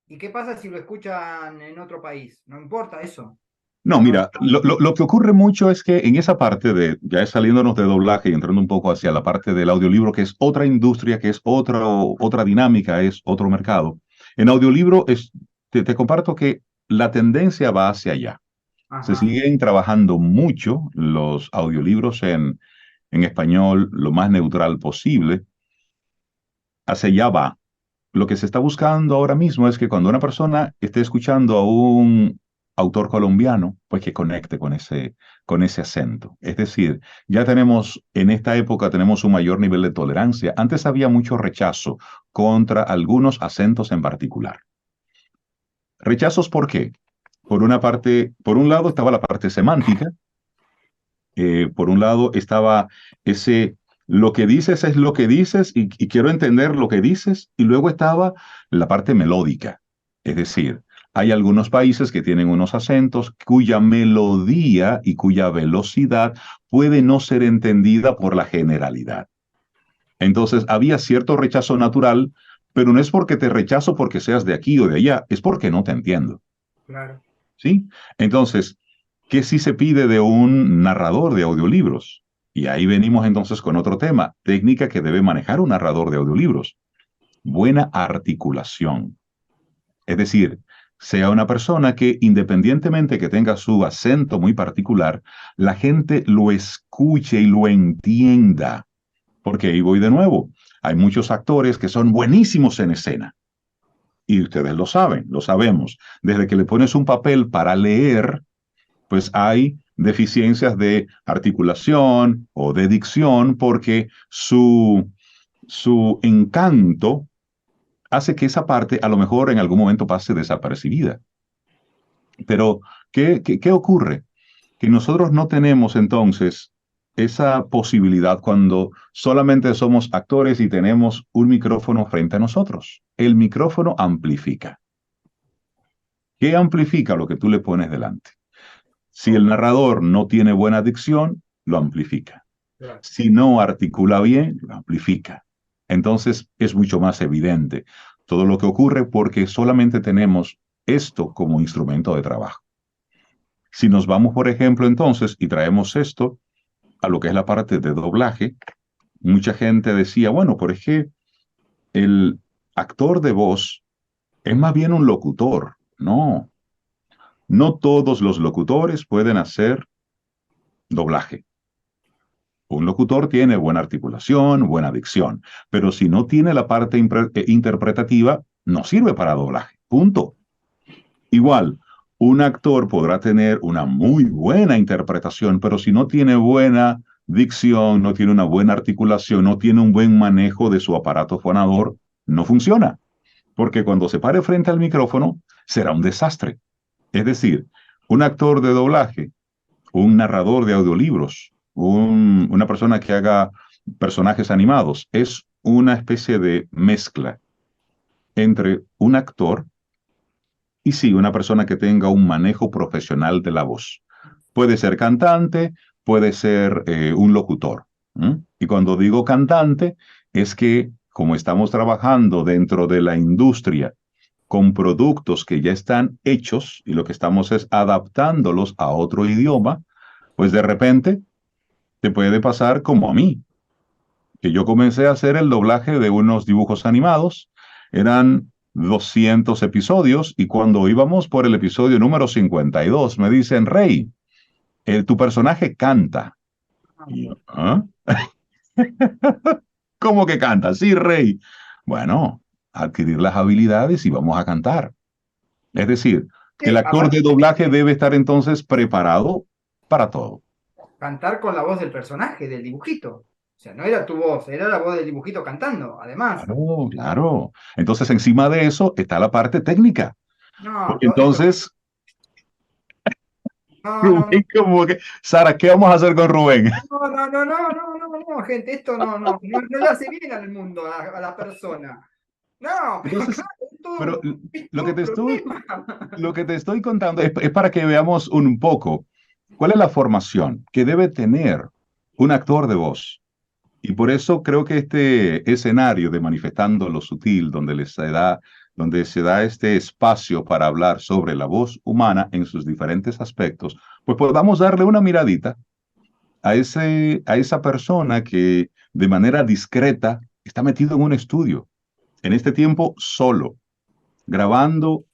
¿Y qué pasa si lo escuchan en otro país? No importa eso. No, No, mira, lo que ocurre mucho es que en esa parte de, ya saliéndonos de doblaje y entrando un poco hacia la parte del audiolibro, que es otra industria, que es otra dinámica, es otro mercado. En audiolibro te comparto que la tendencia va hacia allá. Se ajá. siguen trabajando mucho los audiolibros en español lo más neutral posible. Hacia allá va. Lo que se está buscando ahora mismo es que cuando una persona esté escuchando a un autor colombiano, pues que conecte con ese acento. Es decir, ya tenemos, en esta época tenemos un mayor nivel de tolerancia. Antes había mucho rechazo contra algunos acentos en particular. ¿Rechazos por qué? Por una parte, por un lado estaba la parte semántica, Por un lado estaba ese, lo que dices es lo que dices y quiero entender lo que dices, y luego estaba la parte melódica. Es decir, hay algunos países que tienen unos acentos cuya melodía y cuya velocidad puede no ser entendida por la generalidad. Entonces había cierto rechazo natural, pero no es porque te rechazo porque seas de aquí o de allá, es porque no te entiendo. Claro. ¿Sí? Entonces, ¿qué sí se pide de un narrador de audiolibros? Y ahí venimos entonces con otro tema, técnica que debe manejar un narrador de audiolibros. Buena articulación. Es decir, sea una persona que independientemente que tenga su acento muy particular, la gente lo escuche y lo entienda. Porque ahí voy de nuevo. Hay muchos actores que son buenísimos en escena. Y ustedes lo saben, lo sabemos. Desde que le pones un papel para leer, pues hay deficiencias de articulación o de dicción porque su encanto hace que esa parte a lo mejor en algún momento pase desapercibida. Pero, ¿qué ocurre? Que nosotros no tenemos entonces esa posibilidad cuando solamente somos actores y tenemos un micrófono frente a nosotros. El micrófono amplifica. ¿Qué amplifica lo que tú le pones delante? Si el narrador no tiene buena dicción, lo amplifica. Claro. Si no articula bien, lo amplifica. Entonces es mucho más evidente todo lo que ocurre porque solamente tenemos esto como instrumento de trabajo. Si nos vamos, por ejemplo, entonces y traemos esto a lo que es la parte de doblaje, mucha gente decía, bueno, pero es que el actor de voz es más bien un locutor. No, no todos los locutores pueden hacer doblaje. Un locutor tiene buena articulación, buena dicción, pero si no tiene la parte interpretativa, no sirve para doblaje. Punto. Igual, un actor podrá tener una muy buena interpretación, pero si no tiene buena dicción, no tiene una buena articulación, no tiene un buen manejo de su aparato fonador, no funciona. Porque cuando se pare frente al micrófono, será un desastre. Es decir, un actor de doblaje, un narrador de audiolibros, una persona que haga personajes animados, es una especie de mezcla entre un actor y sí, una persona que tenga un manejo profesional de la voz. Puede ser cantante, puede ser un locutor. ¿M? Y cuando digo cantante, es que como estamos trabajando dentro de la industria con productos que ya están hechos y lo que estamos es adaptándolos a otro idioma, pues de repente te puede pasar como a mí, que yo comencé a hacer el doblaje de unos dibujos animados, eran 200 episodios y cuando íbamos por el episodio número 52 me dicen, Rey, tu personaje canta. Y yo, ¿ah? ¿Cómo que canta? Sí, Rey. Bueno, adquirir las habilidades y vamos a cantar. Es decir, que el Sí, actor aparte, de doblaje debe estar entonces preparado para todo. cantar con la voz del personaje, del dibujito. O sea, no era tu voz, era la voz del dibujito cantando, además. Claro, claro. Entonces, encima de eso está la parte técnica. No, Porque entonces, no, no, Rubén, como que, Sara, ¿qué vamos a hacer con Rubén? no, no, no, no, no, no, no, gente, esto no le hace bien al mundo, a la persona. No, pero Entonces, claro, pero es lo todo que un te estoy, problema. lo que te estoy contando es para que veamos un poco cuál es la formación que debe tener un actor de voz. Y por eso creo que este escenario de Manifestando lo Sutil, donde se da este espacio para hablar sobre la voz humana en sus diferentes aspectos, pues podamos darle una miradita a esa persona que de manera discreta está metido en un estudio, en este tiempo solo, grabando,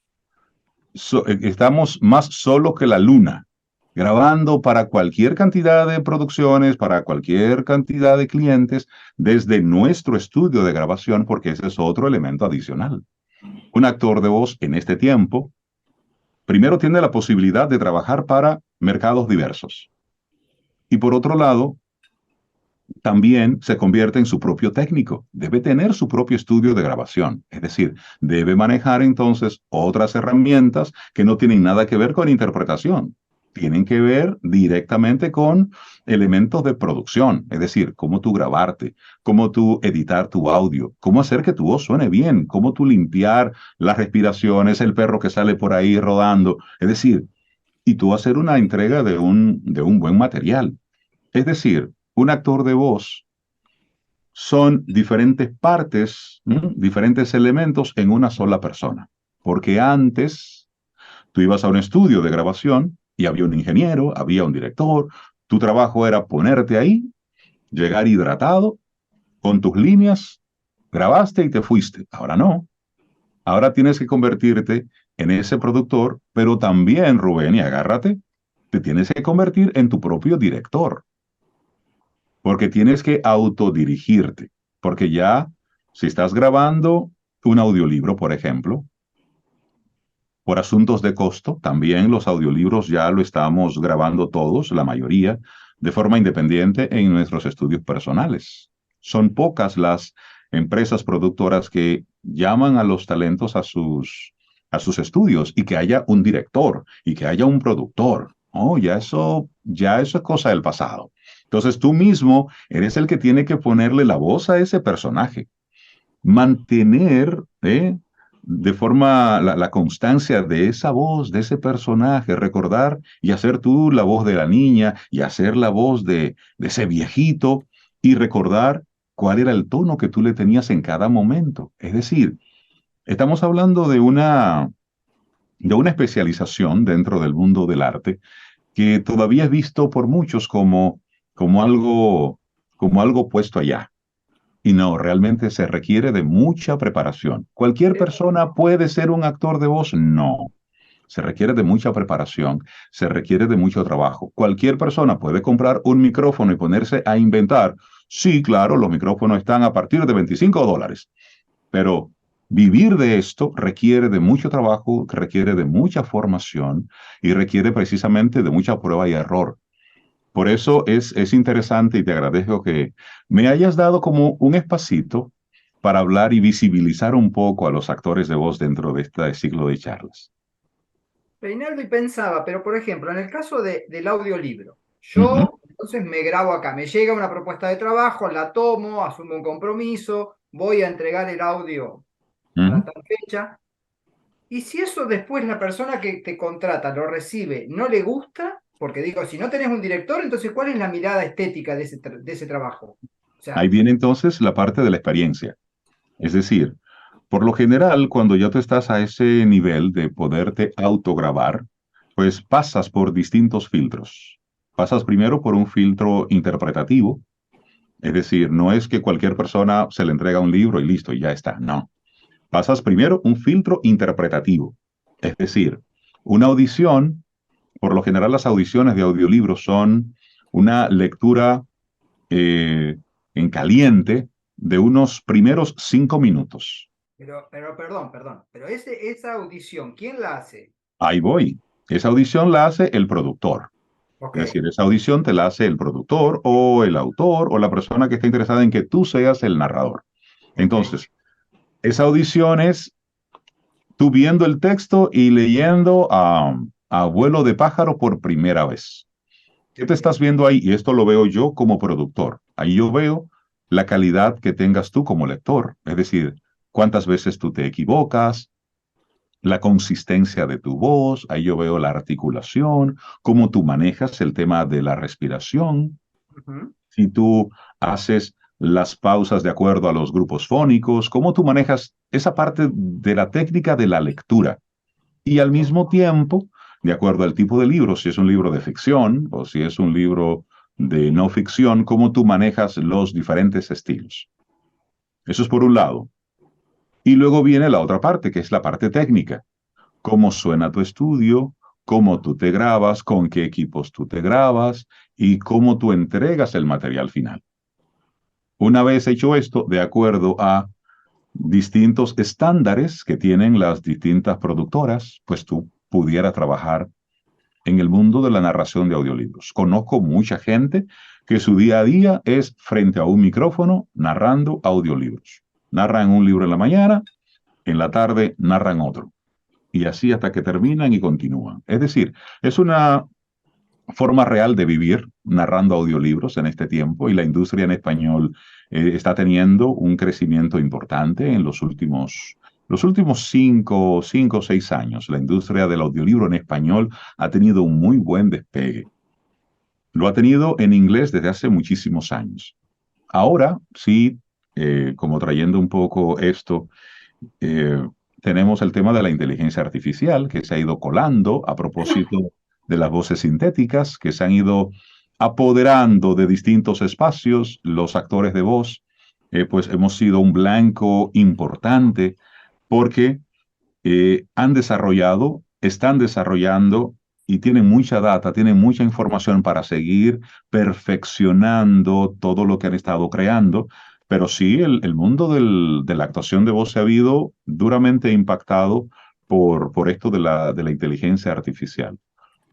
estamos más solo que la luna, grabando para cualquier cantidad de producciones, para cualquier cantidad de clientes, desde nuestro estudio de grabación, porque ese es otro elemento adicional. Un actor de voz en este tiempo, primero tiene la posibilidad de trabajar para mercados diversos. Y por otro lado, también se convierte en su propio técnico. Debe tener su propio estudio de grabación. Es decir, debe manejar entonces otras herramientas que no tienen nada que ver con interpretación. tienen que ver directamente con elementos de producción, es decir, cómo tú grabarte, cómo tú editar tu audio, cómo hacer que tu voz suene bien, cómo tú limpiar las respiraciones, el perro que sale por ahí rodando, es decir, y tú hacer una entrega de un buen material. Es decir, un actor de voz son diferentes partes, diferentes elementos en una sola persona. Porque antes tú ibas a un estudio de grabación y había un ingeniero, había un director, tu trabajo era ponerte ahí, llegar hidratado, con tus líneas, grabaste y te fuiste. Ahora no. Ahora tienes que convertirte en ese productor, pero también, Rubén, y agárrate, te tienes que convertir en tu propio director, porque tienes que autodirigirte, porque ya, si estás grabando un audiolibro, por ejemplo, por asuntos de costo, también los audiolibros ya lo estamos grabando todos, la mayoría, de forma independiente en nuestros estudios personales. Son pocas las empresas productoras que llaman a los talentos a sus estudios y que haya un director y que haya un productor. Oh, ya eso es cosa del pasado. Entonces tú mismo eres el que tiene que ponerle la voz a ese personaje, mantener de forma la constancia de esa voz, de ese personaje, recordar y hacer tú la voz de la niña y hacer la voz de ese viejito y recordar cuál era el tono que tú le tenías en cada momento. Es decir, estamos hablando de una especialización dentro del mundo del arte que todavía es visto por muchos como como algo puesto allá. Y no, realmente se requiere de mucha preparación. ¿Cualquier persona puede ser un actor de voz? No. Se requiere de mucha preparación, se requiere de mucho trabajo. ¿Cualquier persona puede comprar un micrófono y ponerse a inventar? Sí, claro, los micrófonos están a partir de $25, pero vivir de esto requiere de mucho trabajo, requiere de mucha formación y requiere precisamente de mucha prueba y error. Por eso es interesante y te agradezco que me hayas dado como un espacito para hablar y visibilizar un poco a los actores de voz dentro de este ciclo de charlas. Reinaldo, y pensaba, pero por ejemplo, en el caso del audiolibro, Ujú, yo entonces me grabo acá, me llega una propuesta de trabajo, la tomo, asumo un compromiso, voy a entregar el audio para ujú. tal fecha, y si eso después la persona que te contrata lo recibe, no le gusta, porque digo, si no tenés un director, entonces ¿cuál es la mirada estética de ese trabajo? O Ahí sea, viene entonces la parte de la experiencia. Es decir, por lo general, cuando ya tú estás a ese nivel de poderte autograbar, pues pasas por distintos filtros. Pasas primero por un filtro interpretativo, es decir, no es que cualquier persona se le entrega un libro y listo, y ya está. No. Pasas primero un filtro interpretativo, es decir, una audición, por lo general las audiciones de audiolibros son una lectura eh, en caliente de unos primeros 5 minutos. pero esa audición, ¿quién la hace? Ahí voy. Esa audición la hace el productor. Ok, Es decir, esa audición te la hace el productor o el autor o la persona que está interesada en que tú seas el narrador. ok. Entonces, esa audición es tú viendo el texto y leyendo a vuelo de pájaro por primera vez. ¿Qué te estás viendo ahí? Y esto lo veo yo como productor. Ahí yo veo la calidad que tengas tú como lector, es decir, cuántas veces tú te equivocas, la consistencia de tu voz, ahí yo veo la articulación, cómo tú manejas el tema de la respiración, Ujú. si tú haces las pausas de acuerdo a los grupos fónicos, cómo tú manejas esa parte de la técnica de la lectura y al mismo tiempo, de acuerdo al tipo de libro, si es un libro de ficción o si es un libro de no ficción, cómo tú manejas los diferentes estilos. Eso es por un lado. Y luego viene la otra parte, que es la parte técnica. Cómo suena tu estudio, cómo tú te grabas, con qué equipos tú te grabas y cómo tú entregas el material final. Una vez hecho esto, de acuerdo a distintos estándares que tienen las distintas productoras, pues tú pudieras trabajar en el mundo de la narración de audiolibros. Conozco mucha gente que su día a día es frente a un micrófono narrando audiolibros. Narran un libro en la mañana, en la tarde narran otro. Y así hasta que terminan y continúan. Es decir, es una forma real de vivir narrando audiolibros en este tiempo y la industria en español está teniendo un crecimiento importante en los últimos 5 o 6 años. La industria del audiolibro en español ha tenido un muy buen despegue. Lo ha tenido en inglés desde hace muchísimos años. Ahora sí, como trayendo un poco esto, eh, tenemos el tema de la inteligencia artificial que se ha ido colando a propósito de las voces sintéticas que se han ido apoderando de distintos espacios. Los actores de voz, pues hemos sido un blanco importante porque han desarrollado, están desarrollando y tienen mucha data, tienen mucha información para seguir perfeccionando todo lo que han estado creando. Pero sí, el mundo de la actuación de voz se ha habido duramente impactado por esto de la inteligencia artificial.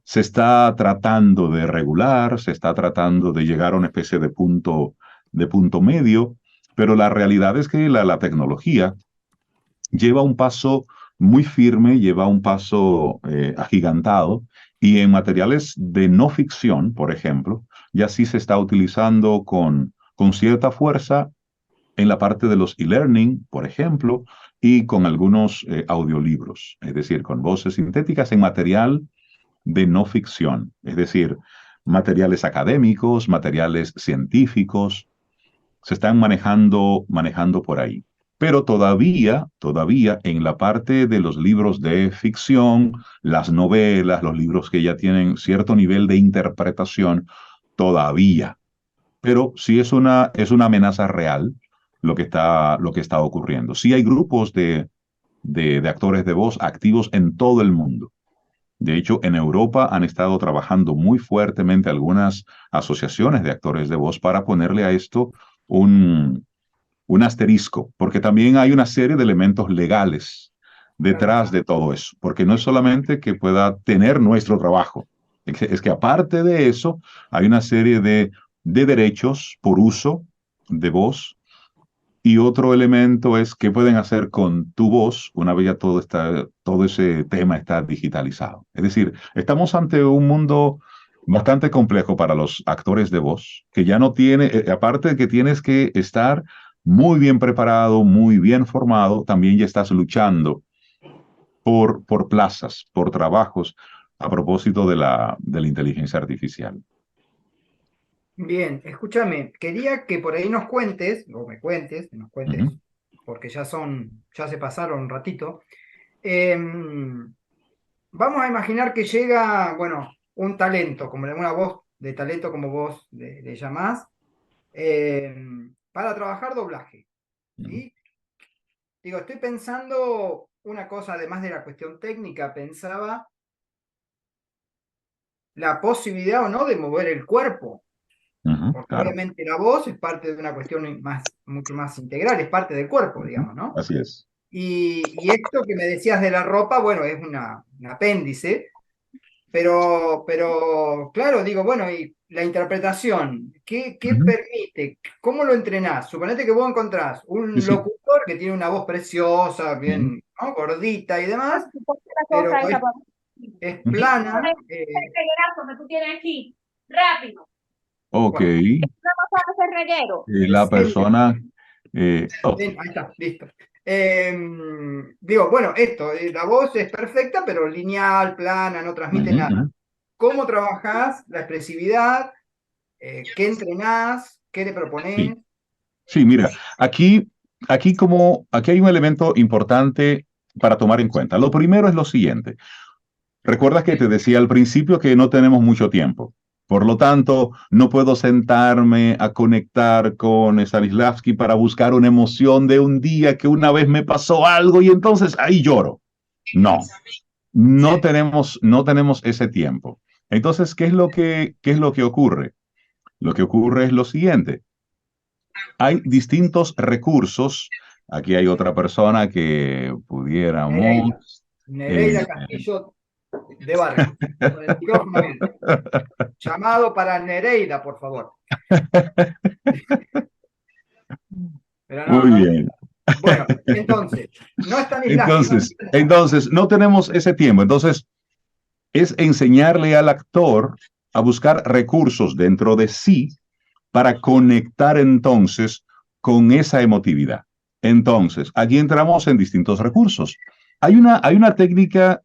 Se está tratando de regular, se está tratando de llegar a una especie de punto medio, pero la realidad es que la tecnología lleva un paso muy firme, lleva un paso agigantado, y en materiales de no ficción, por ejemplo, ya sí se está utilizando con cierta fuerza en la parte de los e-learning, por ejemplo, y con algunos audiolibros, es decir, con voces sintéticas en material de no ficción, es decir, materiales académicos, materiales científicos, se están manejando por ahí. Pero todavía en la parte de los libros de ficción, las novelas, los libros que ya tienen cierto nivel de interpretación, todavía. Pero sí es una amenaza real lo que está ocurriendo. Sí hay grupos de actores de voz activos en todo el mundo. De hecho, en Europa han estado trabajando muy fuertemente algunas asociaciones de actores de voz para ponerle a esto un, un asterisco, porque también hay una serie de elementos legales Claro. detrás de todo eso, porque no es solamente que pueda tener nuestro trabajo, es que aparte de eso hay una serie de derechos por uso de voz, y otro elemento es qué pueden hacer con tu voz una vez ya todo ese tema está digitalizado. Es decir, estamos ante un mundo bastante complejo para los actores de voz, que ya no tiene, aparte de que tienes que estar muy bien preparado, muy bien formado, también ya estás luchando por plazas, por trabajos, a propósito de la inteligencia artificial. Bien, escúchame, quería que por ahí nos cuentes, o me cuentes, que nos Ujú, cuentes, porque ya se pasaron un ratito. Vamos a imaginar que llega, bueno, un talento, como una voz de talento como vos le llamás, para trabajar doblaje. ujú, ¿Sí? Digo, estoy pensando una cosa, además de la cuestión técnica, pensaba la posibilidad o no de mover el cuerpo, ujú, porque claro. obviamente la voz es parte de una cuestión mucho más integral, es parte del cuerpo, Ujú, digamos, ¿no? así es. Y esto que me decías de la ropa, bueno, es un apéndice, pero claro, digo, bueno, y la interpretación, ¿qué Ujú, permite? ¿Cómo lo entrenás? Suponete que vos encontrás sí, un sí. locutor que tiene una voz preciosa, Ujú, bien, ¿no? Gordita y demás, Ponte la pero cosa esa para es ujú. plana. el reguerazo que tú tienes aquí. Rápido. Ok. Bueno, No pasa ese reguero. La ese, persona, ok. bien, ahí está, listo. Digo, bueno, esto, la voz es perfecta, pero lineal, plana, no transmite Ujú, nada. ujú. ¿Cómo trabajás la expresividad? ¿Qué entrenás? ¿Qué le Sí, proponés? sí, mira, aquí hay un elemento importante para tomar en cuenta. Lo primero es lo siguiente. Recuerda que te decía al principio que no tenemos mucho tiempo. Por lo tanto, no puedo sentarme a conectar con Stanislavski para buscar una emoción de un día que una vez me pasó algo y entonces ahí lloro. No, no tenemos ese tiempo. Entonces, qué es lo que ocurre? Lo que ocurre es lo siguiente. Hay distintos recursos. Aquí hay otra persona que Nereida. pudiéramos... eh, Nereida Castillo de Vargas. Con el micrófono abierto. Llamado para Nereida, por favor. Pero no, muy no. bien. Bueno, entonces, no es Stanislavski. Entonces, no tenemos ese tiempo. Entonces, es enseñarle al actor a buscar recursos dentro de sí para conectar entonces con esa emotividad. Entonces, aquí entramos en distintos recursos. Hay una técnica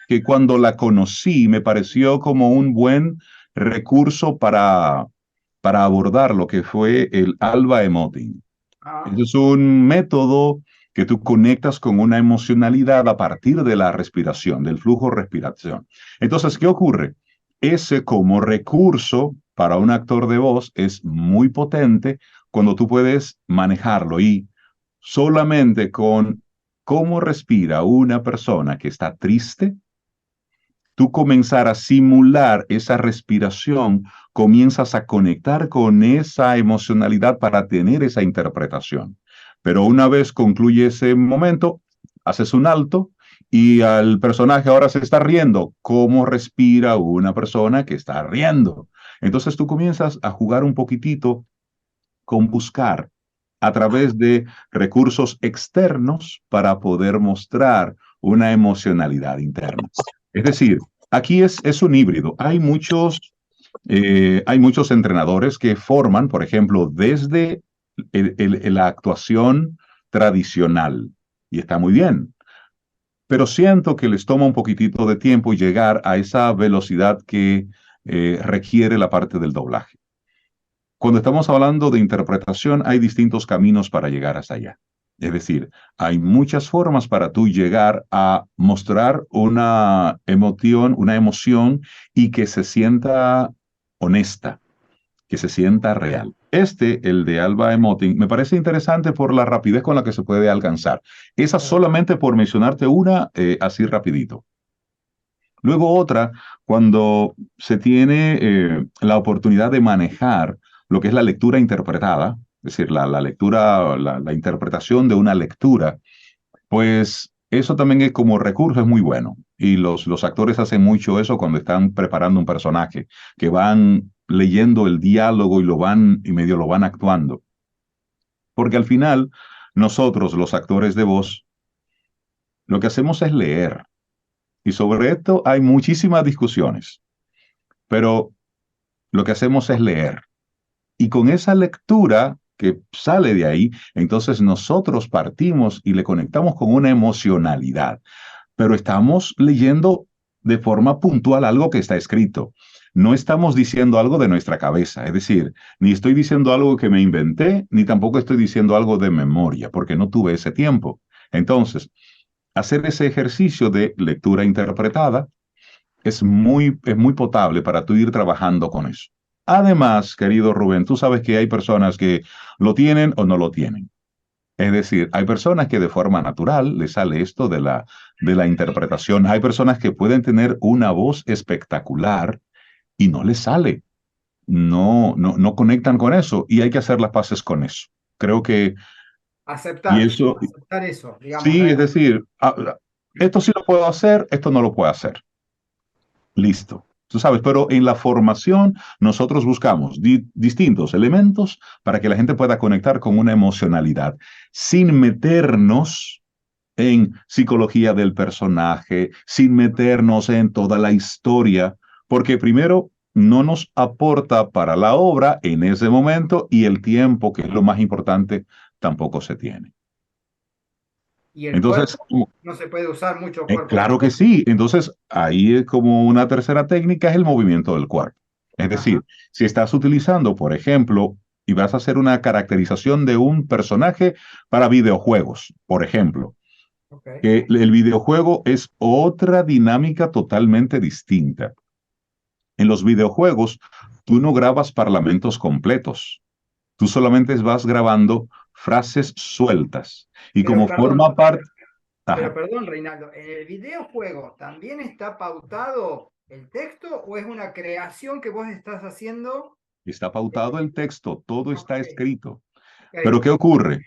que cuando la conocí me pareció como un buen recurso para abordar lo que fue el alba emoting. Ah, Es un método que tú conectas con una emocionalidad a partir de la respiración, del flujo respiración. Entonces, ¿qué ocurre? Ese como recurso para un actor de voz es muy potente cuando tú puedes manejarlo y solamente con cómo respira una persona que está triste, tú comenzar a simular esa respiración, comienzas a conectar con esa emocionalidad para tener esa interpretación. Pero una vez concluye ese momento, haces un alto y al personaje ahora se está riendo. ¿Cómo respira una persona que está riendo? Entonces tú comienzas a jugar un poquitito con buscar a través de recursos externos para poder mostrar una emocionalidad interna. Es decir, aquí es un híbrido. Hay muchos entrenadores que forman, por ejemplo, desde la actuación tradicional, y está muy bien, pero siento que les toma un poquitito de tiempo llegar a esa velocidad que requiere la parte del doblaje. Cuando estamos hablando de interpretación, hay distintos caminos para llegar hasta allá. Es decir, hay muchas formas para tú llegar a mostrar una emoción y que se sienta honesta, que se sienta real. El de Alba Emoting, me parece interesante por la rapidez con la que se puede alcanzar. Esa solamente por mencionarte una así rapidito. Luego otra, cuando se tiene la oportunidad de manejar lo que es la lectura interpretada, es decir, la lectura, la interpretación de una lectura, pues eso también es como recurso, es muy bueno. Y los actores hacen mucho eso cuando están preparando un personaje, que van leyendo el diálogo y medio lo van actuando. Porque al final, nosotros, los actores de voz, lo que hacemos es leer. Y sobre esto hay muchísimas discusiones, pero lo que hacemos es leer. Y con esa lectura que sale de ahí, entonces nosotros partimos y le conectamos con una emocionalidad, pero estamos leyendo de forma puntual algo que está escrito. No estamos diciendo algo de nuestra cabeza, es decir, ni estoy diciendo algo que me inventé, ni tampoco estoy diciendo algo de memoria, porque no tuve ese tiempo. Entonces, hacer ese ejercicio de lectura interpretada es muy potable para tú ir trabajando con eso. Además, querido Rubén, tú sabes que hay personas que lo tienen o no lo tienen. Es decir, hay personas que de forma natural les sale esto de la interpretación. Hay personas que pueden tener una voz espectacular y no les sale. No conectan con eso y hay que hacer las paces con eso. Creo que, y eso, aceptar eso, digamos, ¿no? sí, es decir, esto sí lo puedo hacer, esto no lo puedo hacer. Listo. Tú sabes, pero en la formación nosotros buscamos distintos elementos para que la gente pueda conectar con una emocionalidad sin meternos en psicología del personaje, sin meternos en toda la historia, porque primero no nos aporta para la obra en ese momento y el tiempo, que es lo más importante, tampoco se tiene. Y el Entonces, cuerpo, no se puede usar mucho cuerpo. Claro que sí. Entonces, ahí es como una tercera técnica es el movimiento del cuerpo. Es decir, Ajá, si estás utilizando, por ejemplo, y vas a hacer una caracterización de un personaje para videojuegos, por ejemplo, ok. que el videojuego es otra dinámica totalmente distinta. En los videojuegos, tú no grabas parlamentos completos. Tú solamente vas grabando frases sueltas. Y Pero como perdón, forma parte... pero Ajá. perdón, Reinaldo, ¿en el videojuego también está pautado el texto o es una creación que vos estás haciendo? Está pautado el texto, todo Ok, está escrito. Pero ok. ¿qué ocurre?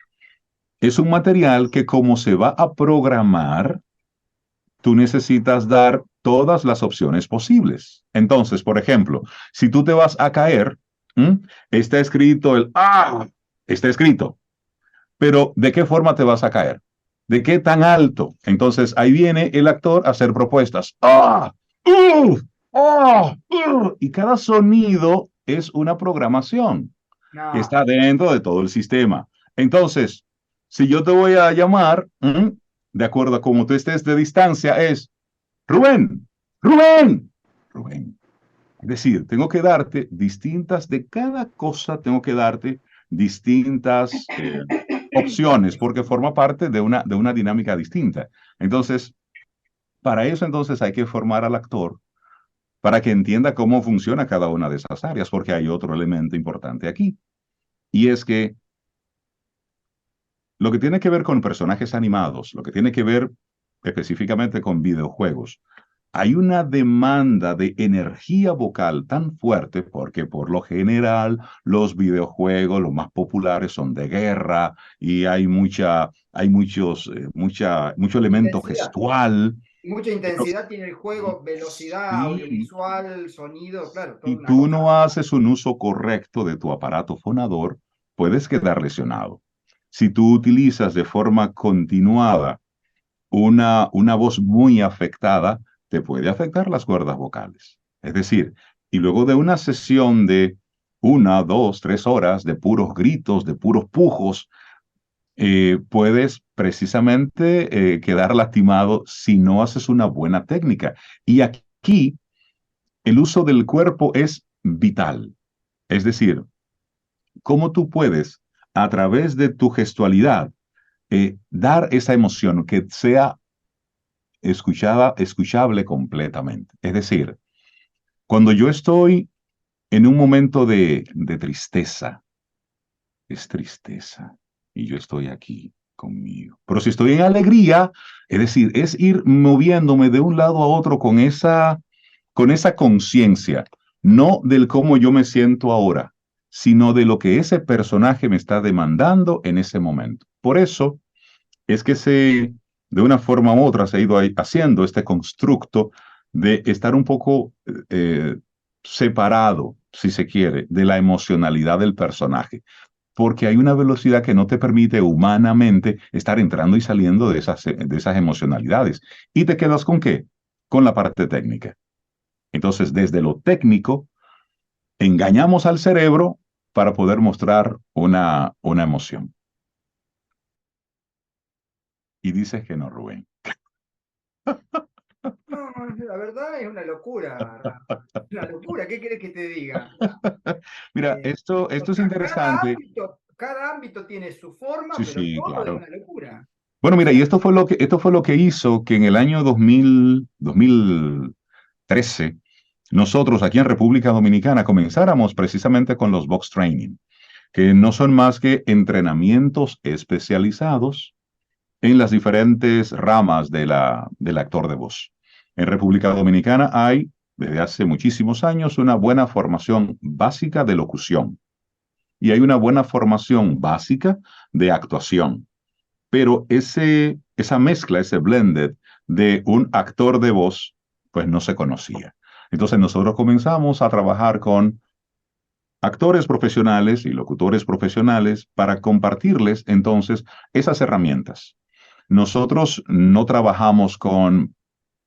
Es un material que como se va a programar, tú necesitas dar todas las opciones posibles. Entonces, por ejemplo, si tú te vas a caer, ¿m? Está escrito está escrito, pero ¿de qué forma te vas a caer? ¿De qué tan alto? Entonces ahí viene el actor a hacer propuestas. ¡Oh! Y cada sonido es una programación que No, está dentro de todo el sistema. Entonces, si yo te voy a llamar, de acuerdo a cómo tú estés de distancia, es Rubén, Rubén, Rubén. Es decir, tengo que darte distintas, de cada cosa tengo que darte distintas opciones, porque forma parte de una dinámica distinta. Entonces, para eso entonces hay que formar al actor para que entienda cómo funciona cada una de esas áreas, porque hay otro elemento importante aquí, y es que lo que tiene que ver con personajes animados, lo que tiene que ver específicamente con videojuegos, hay una demanda de energía vocal tan fuerte porque por lo general los videojuegos, los más populares, son de guerra y hay mucho elemento intensidad. gestual. Mucha Entonces, intensidad tiene el juego, velocidad, sí, audiovisual, sonido, claro, toda si una tú cosa. no haces un uso correcto de tu aparato fonador, puedes quedar lesionado. Si tú utilizas de forma continuada una voz muy afectada, te puede afectar las cuerdas vocales. Es decir, y luego de una sesión de 1, 2, 3 horas de puros gritos, de puros pujos, puedes precisamente quedar lastimado si no haces una buena técnica. Y aquí el uso del cuerpo es vital. Es decir, cómo tú puedes, a través de tu gestualidad, dar esa emoción que sea escuchable completamente. Es decir, cuando yo estoy en un momento de tristeza, es tristeza y yo estoy aquí conmigo. Pero si estoy en alegría, es decir, es ir moviéndome de un lado a otro con esa conciencia, no del cómo yo me siento ahora, sino de lo que ese personaje me está demandando en ese momento. Por eso es que de una forma u otra, se ha ido haciendo este constructo de estar un poco separado, si se quiere, de la emocionalidad del personaje, porque hay una velocidad que no te permite humanamente estar entrando y saliendo de esas emocionalidades. ¿Y te quedas con qué? Con la parte técnica. Entonces, desde lo técnico, engañamos al cerebro para poder mostrar una emoción. Y dices que no, Rubén. No, la verdad es una locura, Rafa. Una locura, ¿qué quieres que te diga? Mira, esto es interesante. Cada ámbito tiene su forma, Sí, pero sí, todo es claro. una locura. Bueno, O mira, y sea, esto fue lo que hizo que en el año 2013 nosotros aquí en República Dominicana comenzáramos precisamente con los Box Training, que no son más que entrenamientos especializados en las diferentes ramas del actor de voz. En República Dominicana hay, desde hace muchísimos años, una buena formación básica de locución y hay una buena formación básica de actuación. Pero esa mezcla, ese blended de un actor de voz, pues no se conocía. Entonces nosotros comenzamos a trabajar con actores profesionales y locutores profesionales para compartirles entonces esas herramientas. Nosotros no trabajamos con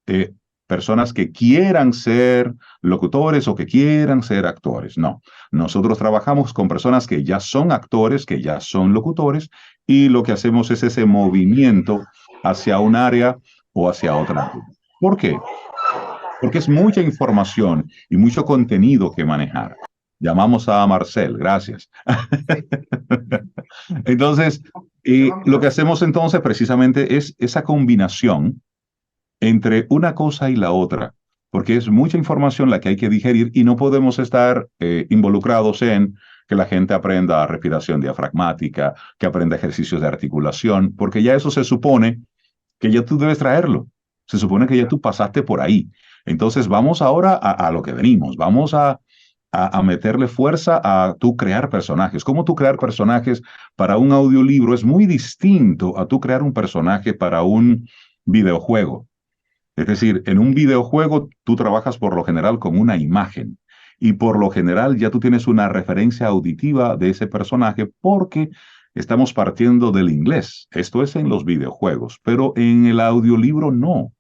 eh, personas que quieran ser locutores o que quieran ser actores. No, nosotros trabajamos con personas que ya son actores, que ya son locutores, y lo que hacemos es ese movimiento hacia un área o hacia otra área. ¿Por qué? Porque es mucha información y mucho contenido que manejar. Llamamos a Marcel, gracias. sí, Entonces, llamamos lo a que ver. hacemos entonces precisamente es esa combinación entre una cosa y la otra, porque es mucha información la que hay que digerir y no podemos estar involucrados en que la gente aprenda respiración diafragmática, que aprenda ejercicios de articulación, porque ya eso se supone que ya tú debes traerlo. Se supone que ya tú pasaste por ahí. Entonces vamos ahora a lo que venimos, vamos a meterle fuerza a tú crear personajes. Cómo tú crear personajes para un audiolibro es muy distinto a tú crear un personaje para un videojuego. Es decir, en un videojuego tú trabajas por lo general con una imagen y por lo general ya tú tienes una referencia auditiva de ese personaje porque estamos partiendo del inglés. Esto es en los videojuegos, pero en el audiolibro no.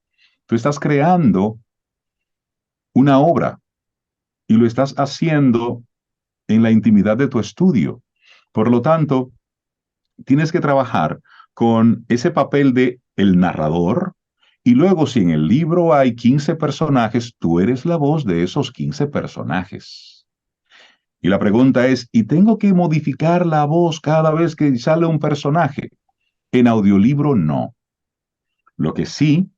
Tú estás creando una obra y lo estás haciendo en la intimidad de tu estudio. Por lo tanto, tienes que trabajar con ese papel de el narrador y luego si en el libro hay 15 personajes, tú eres la voz de esos 15 personajes. Y la pregunta es, ¿y tengo que modificar la voz cada vez que sale un personaje? En audiolibro no. Lo que sí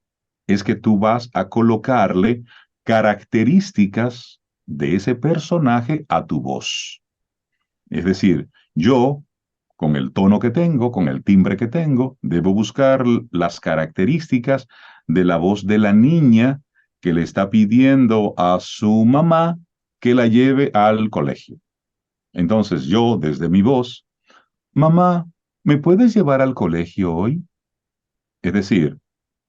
es que tú vas a colocarle características de ese personaje a tu voz. Es decir, yo, con el tono que tengo, con el timbre que tengo, debo buscar las características de la voz de la niña que le está pidiendo a su mamá que la lleve al colegio. Entonces yo, desde mi voz, mamá, ¿me puedes llevar al colegio hoy? Es decir,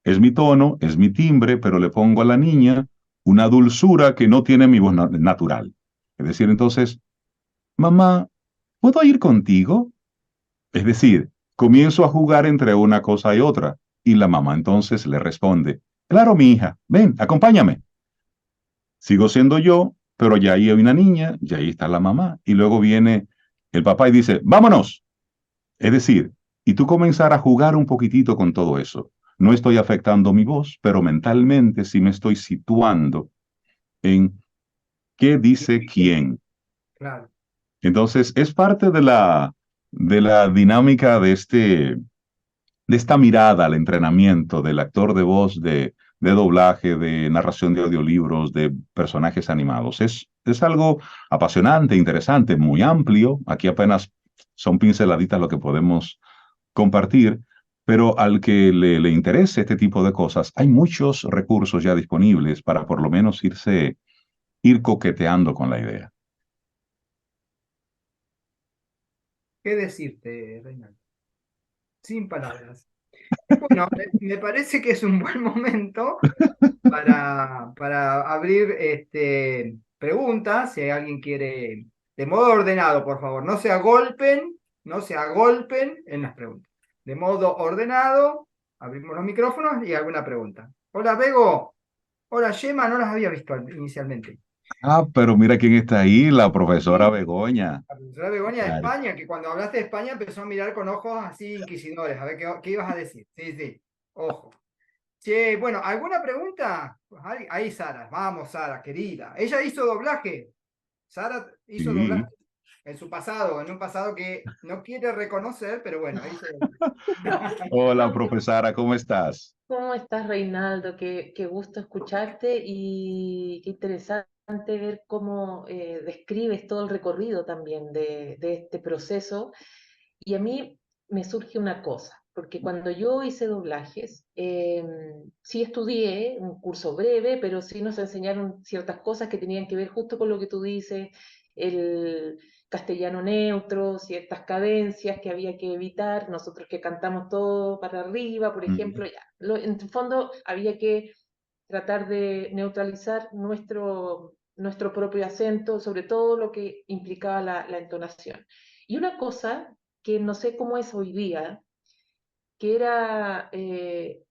es mi tono, es mi timbre, pero le pongo a la niña una dulzura que no tiene mi voz natural. Es decir, entonces, mamá, ¿puedo ir contigo? Es decir, comienzo a jugar entre una cosa y otra, y la mamá entonces le responde, claro, mi hija, ven, acompáñame. Sigo siendo yo, pero ya ahí hay una niña, ya ahí está la mamá, y luego viene el papá y dice, vámonos. Es decir, y tú comenzar a jugar un poquitito con todo eso. No estoy afectando mi voz, pero mentalmente sí me estoy situando en qué dice quién. Claro. Entonces, es parte de la dinámica de esta mirada al entrenamiento del actor de voz, de doblaje, de narración de audiolibros, de personajes animados. Es algo apasionante, interesante, muy amplio. Aquí apenas son pinceladitas lo que podemos compartir, pero al que le interese este tipo de cosas, hay muchos recursos ya disponibles para por lo menos ir coqueteando con la idea. ¿Qué decirte, Reinaldo? Sin palabras. Bueno, me parece que es un buen momento para abrir preguntas, si alguien quiere, de modo ordenado, por favor, no se agolpen en las preguntas. De modo ordenado, abrimos los micrófonos y alguna pregunta. Hola, Bego. Hola, Gemma, no las había visto inicialmente. Ah, pero mira quién está ahí, la profesora Sí, Begoña. la profesora Begoña de Claro. España, que cuando hablaste de España empezó a mirar con ojos así inquisidores, a ver qué ibas a decir. Sí, sí, ojo. Che, bueno, ¿alguna pregunta? Pues ahí Sara, vamos Sara, querida. Ella hizo doblaje. Sara hizo doblaje Sí. en su pasado, en un pasado que no quiere reconocer, pero bueno, hizo doblaje. Hola, profesora, ¿cómo estás? ¿Cómo estás, Reinaldo? Qué gusto escucharte y qué interesante ver cómo describes todo el recorrido también de este proceso. Y a mí me surge una cosa, porque cuando yo hice doblajes, sí estudié un curso breve, pero sí nos enseñaron ciertas cosas que tenían que ver justo con lo que tú dices, el castellano neutro, ciertas cadencias que había que evitar, nosotros que cantamos todo para arriba, por ejemplo, Ujú. ya. En el fondo había que tratar de neutralizar nuestro propio acento, sobre todo lo que implicaba la entonación. Y una cosa que no sé cómo es hoy día, que era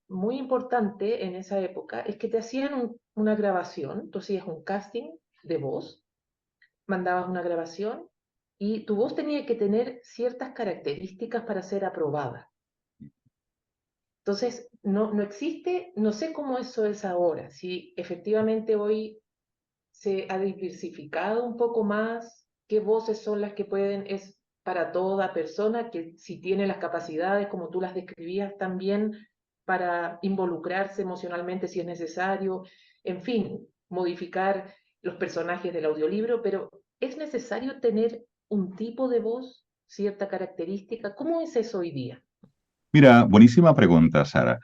muy importante en esa época, es que te hacían una grabación, tú hacías un casting de voz, mandabas una grabación y tu voz tenía que tener ciertas características para ser aprobada. Entonces, no existe, no sé cómo eso es ahora, si efectivamente hoy se ha diversificado un poco más, qué voces son las que pueden, es para toda persona, que si tiene las capacidades, como tú las describías también, para involucrarse emocionalmente si es necesario, en fin, modificar los personajes del audiolibro, pero ¿es necesario tener un tipo de voz, cierta característica? ¿Cómo es eso hoy día? Mira, buenísima pregunta, Sara,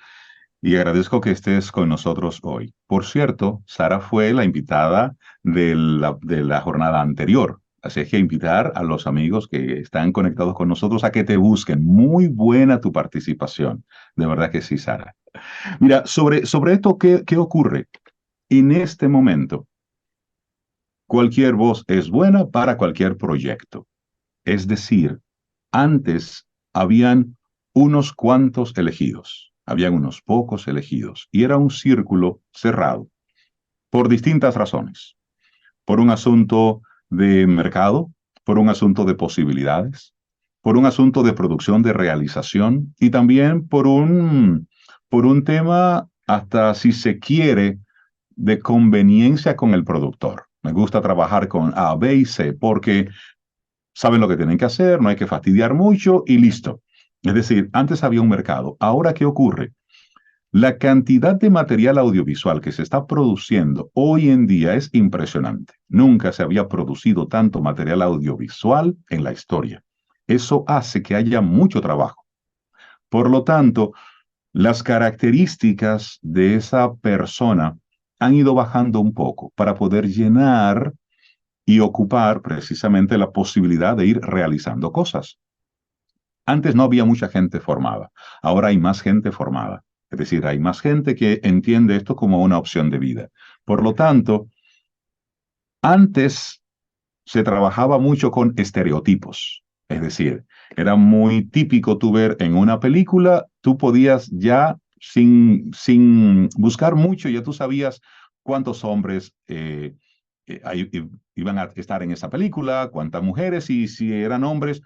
y agradezco que estés con nosotros hoy. Por cierto, Sara fue la invitada de la jornada anterior, así es que invitar a los amigos que están conectados con nosotros a que te busquen. Muy buena tu participación, de verdad que sí, Sara. Mira, sobre esto, ¿qué ocurre? En este momento, cualquier voz es buena para cualquier proyecto. Es decir, antes habían unos cuantos elegidos, habían unos pocos elegidos, y era un círculo cerrado. por distintas razones. Por un asunto de mercado, por un asunto de posibilidades, por un asunto de producción, de realización y también por un tema, hasta si se quiere, de conveniencia con el productor. Me gusta trabajar con A, B y C porque saben lo que tienen que hacer, no hay que fastidiar mucho y listo. Es decir, antes había un mercado. Ahora, ¿qué ocurre? La cantidad de material audiovisual que se está produciendo hoy en día es impresionante. Nunca se había producido tanto material audiovisual en la historia. Eso hace que haya mucho trabajo. Por lo tanto, las características de esa persona han ido bajando un poco para poder llenar y ocupar precisamente la posibilidad de ir realizando cosas. Antes no había mucha gente formada, ahora hay más gente formada. Es decir, hay más gente que entiende esto como una opción de vida. Por lo tanto, antes se trabajaba mucho con estereotipos. Es decir, era muy típico tú ver en una película, tú podías ya sin buscar mucho, ya tú sabías cuántos hombres iban a estar en esa película, cuántas mujeres y si eran hombres,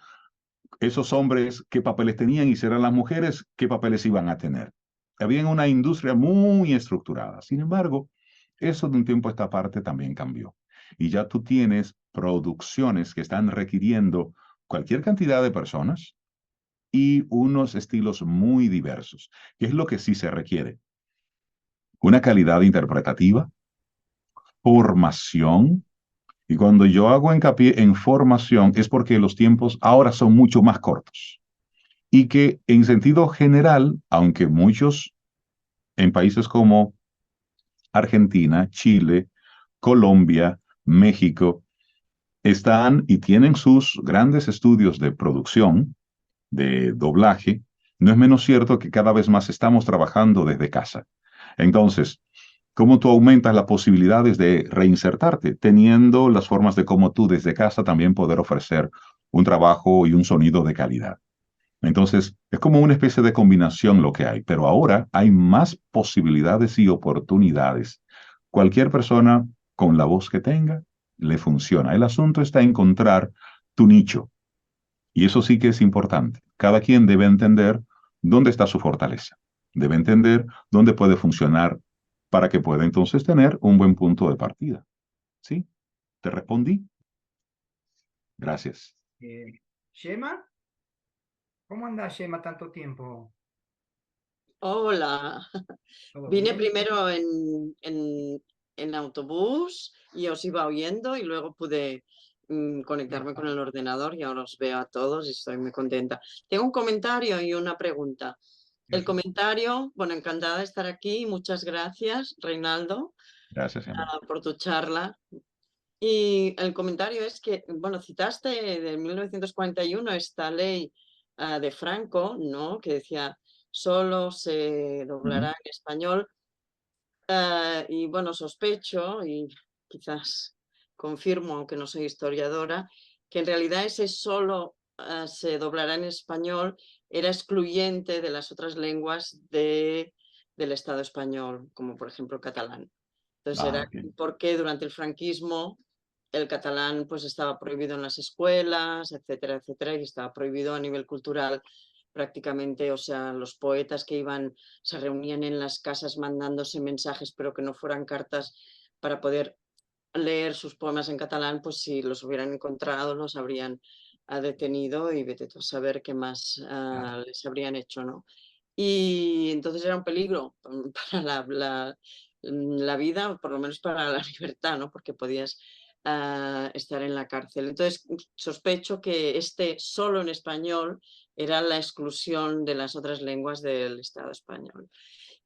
esos hombres qué papeles tenían y si eran las mujeres, qué papeles iban a tener. Había una industria muy estructurada. Sin embargo, eso de un tiempo a esta parte también cambió. Y ya tú tienes producciones que están requiriendo cualquier cantidad de personas y unos estilos muy diversos, que es lo que sí se requiere. Una calidad interpretativa, formación, y cuando yo hago hincapié en formación es porque los tiempos ahora son mucho más cortos y que en sentido general, aunque muchos en países como Argentina, Chile, Colombia, México, están y tienen sus grandes estudios de producción, de doblaje, no es menos cierto que cada vez más estamos trabajando desde casa. Entonces, ¿cómo tú aumentas las posibilidades de reinsertarte? Teniendo las formas de cómo tú desde casa también poder ofrecer un trabajo y un sonido de calidad. Entonces, es como una especie de combinación lo que hay, pero ahora hay más posibilidades y oportunidades. Cualquier persona con la voz que tenga le funciona. El asunto está en encontrar tu nicho y eso sí que es importante. Cada quien debe entender dónde está su fortaleza. Debe entender dónde puede funcionar para que pueda entonces tener un buen punto de partida. ¿Sí? ¿Te respondí? Gracias. ¿Shema? ¿Cómo anda Shema tanto tiempo? Hola, ¿Todo vine bien? primero en autobús y os iba oyendo y luego pude conectarme con el ordenador y ahora os veo a todos y estoy muy contenta. Tengo un comentario y una pregunta. El Eso. comentario, bueno, encantada de estar aquí. Muchas gracias, Reinaldo, Gracias, Emma. por tu charla. Y el comentario es que, bueno, citaste de 1941 esta ley de Franco, ¿no? Que decía, solo se doblará en español. Y bueno, sospecho y quizás confirmo, aunque no soy historiadora, que en realidad ese solo se doblará en español era excluyente de las otras lenguas del Estado español, como por ejemplo el catalán. Entonces Ah, era ok. porque durante el franquismo el catalán pues estaba prohibido en las escuelas, etcétera, etcétera, y estaba prohibido a nivel cultural prácticamente, o sea, los poetas que iban, se reunían en las casas mandándose mensajes, pero que no fueran cartas para poder leer sus poemas en catalán, pues si los hubieran encontrado, los habrían detenido y vete tú a saber qué más Claro. les habrían hecho, ¿no? Y entonces era un peligro para la vida, o por lo menos para la libertad, ¿no? Porque podías estar en la cárcel. Entonces, sospecho que este solo en español era la exclusión de las otras lenguas del Estado español.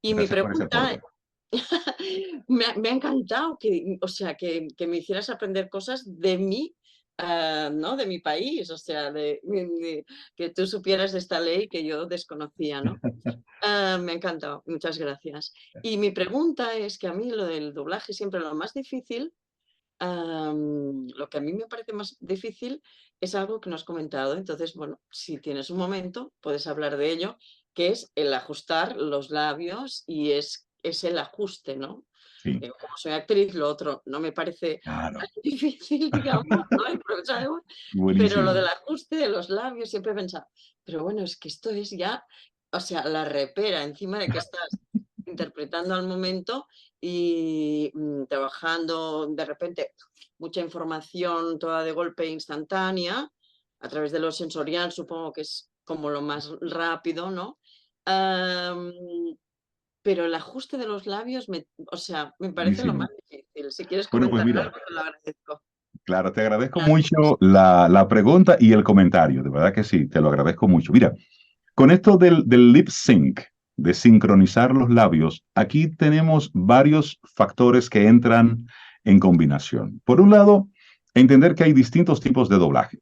Y mi Gracias por ese pregunta aporte. me ha encantado que, o sea, que me hicieras aprender cosas de mí, ¿no? De mi país, o sea, que tú supieras de esta ley que yo desconocía, ¿no? Me ha encantado, muchas gracias. Y mi pregunta es que a mí lo del doblaje siempre lo más difícil, lo que a mí me parece más difícil es algo que no has comentado. Entonces, bueno, si tienes un momento, puedes hablar de ello, que es el ajustar los labios y es el ajuste, ¿no? Sí, Como soy actriz, lo otro no me parece claro, tan difícil, digamos, ¿no? Improvisar de voz, pero lo buenísimo. del ajuste de los labios siempre he pensado, pero bueno, es que esto es ya, o sea, la repera, encima de que estás interpretando al momento y trabajando de repente mucha información toda de golpe instantánea, a través de lo sensorial, supongo que es como lo más rápido, ¿no? Am, pero el ajuste de los labios, o sea, me parece lo más Buenísimo. difícil. Si quieres Bueno, pues comentar mira, algo, te lo agradezco. claro, te agradezco Gracias. mucho la pregunta y el comentario, de verdad que sí, te lo agradezco mucho. Mira, con esto del lip sync, de sincronizar los labios, aquí tenemos varios factores que entran en combinación. Por un lado, entender que hay distintos tipos de doblaje.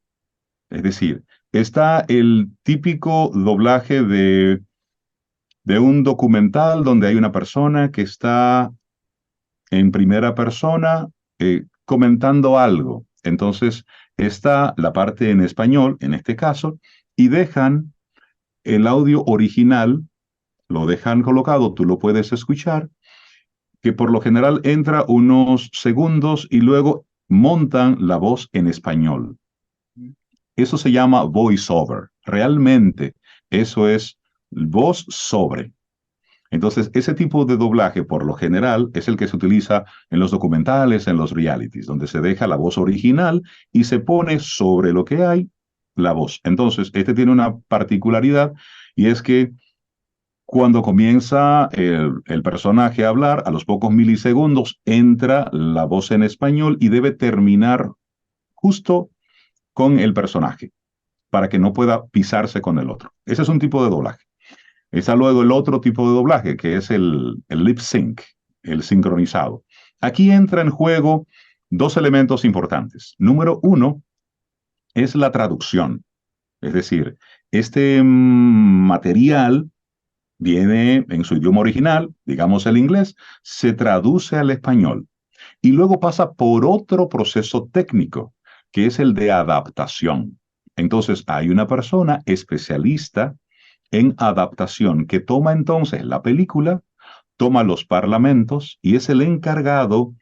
Es decir, está el típico doblaje de un documental donde hay una persona que está en primera persona comentando algo. Entonces está la parte en español, en este caso, y dejan el audio original, lo dejan colocado, tú lo puedes escuchar, que por lo general entra unos segundos y luego montan la voz en español. Eso se llama voiceover. Realmente eso es voz sobre. Entonces, ese tipo de doblaje, por lo general, es el que se utiliza en los documentales, en los realities, donde se deja la voz original y se pone sobre lo que hay la voz. Entonces, este tiene una particularidad y es que cuando comienza el personaje a hablar, a los pocos milisegundos entra la voz en español y debe terminar justo con el personaje para que no pueda pisarse con el otro. Ese es un tipo de doblaje. Está luego el otro tipo de doblaje, que es el lip sync, el sincronizado. Aquí entra en juego dos elementos importantes. Número uno es la traducción. Es decir, este material viene en su idioma original, digamos el inglés, se traduce al español y luego pasa por otro proceso técnico, que es el de adaptación. Entonces, hay una persona especialista en adaptación que toma entonces la película, toma los parlamentos y es el encargado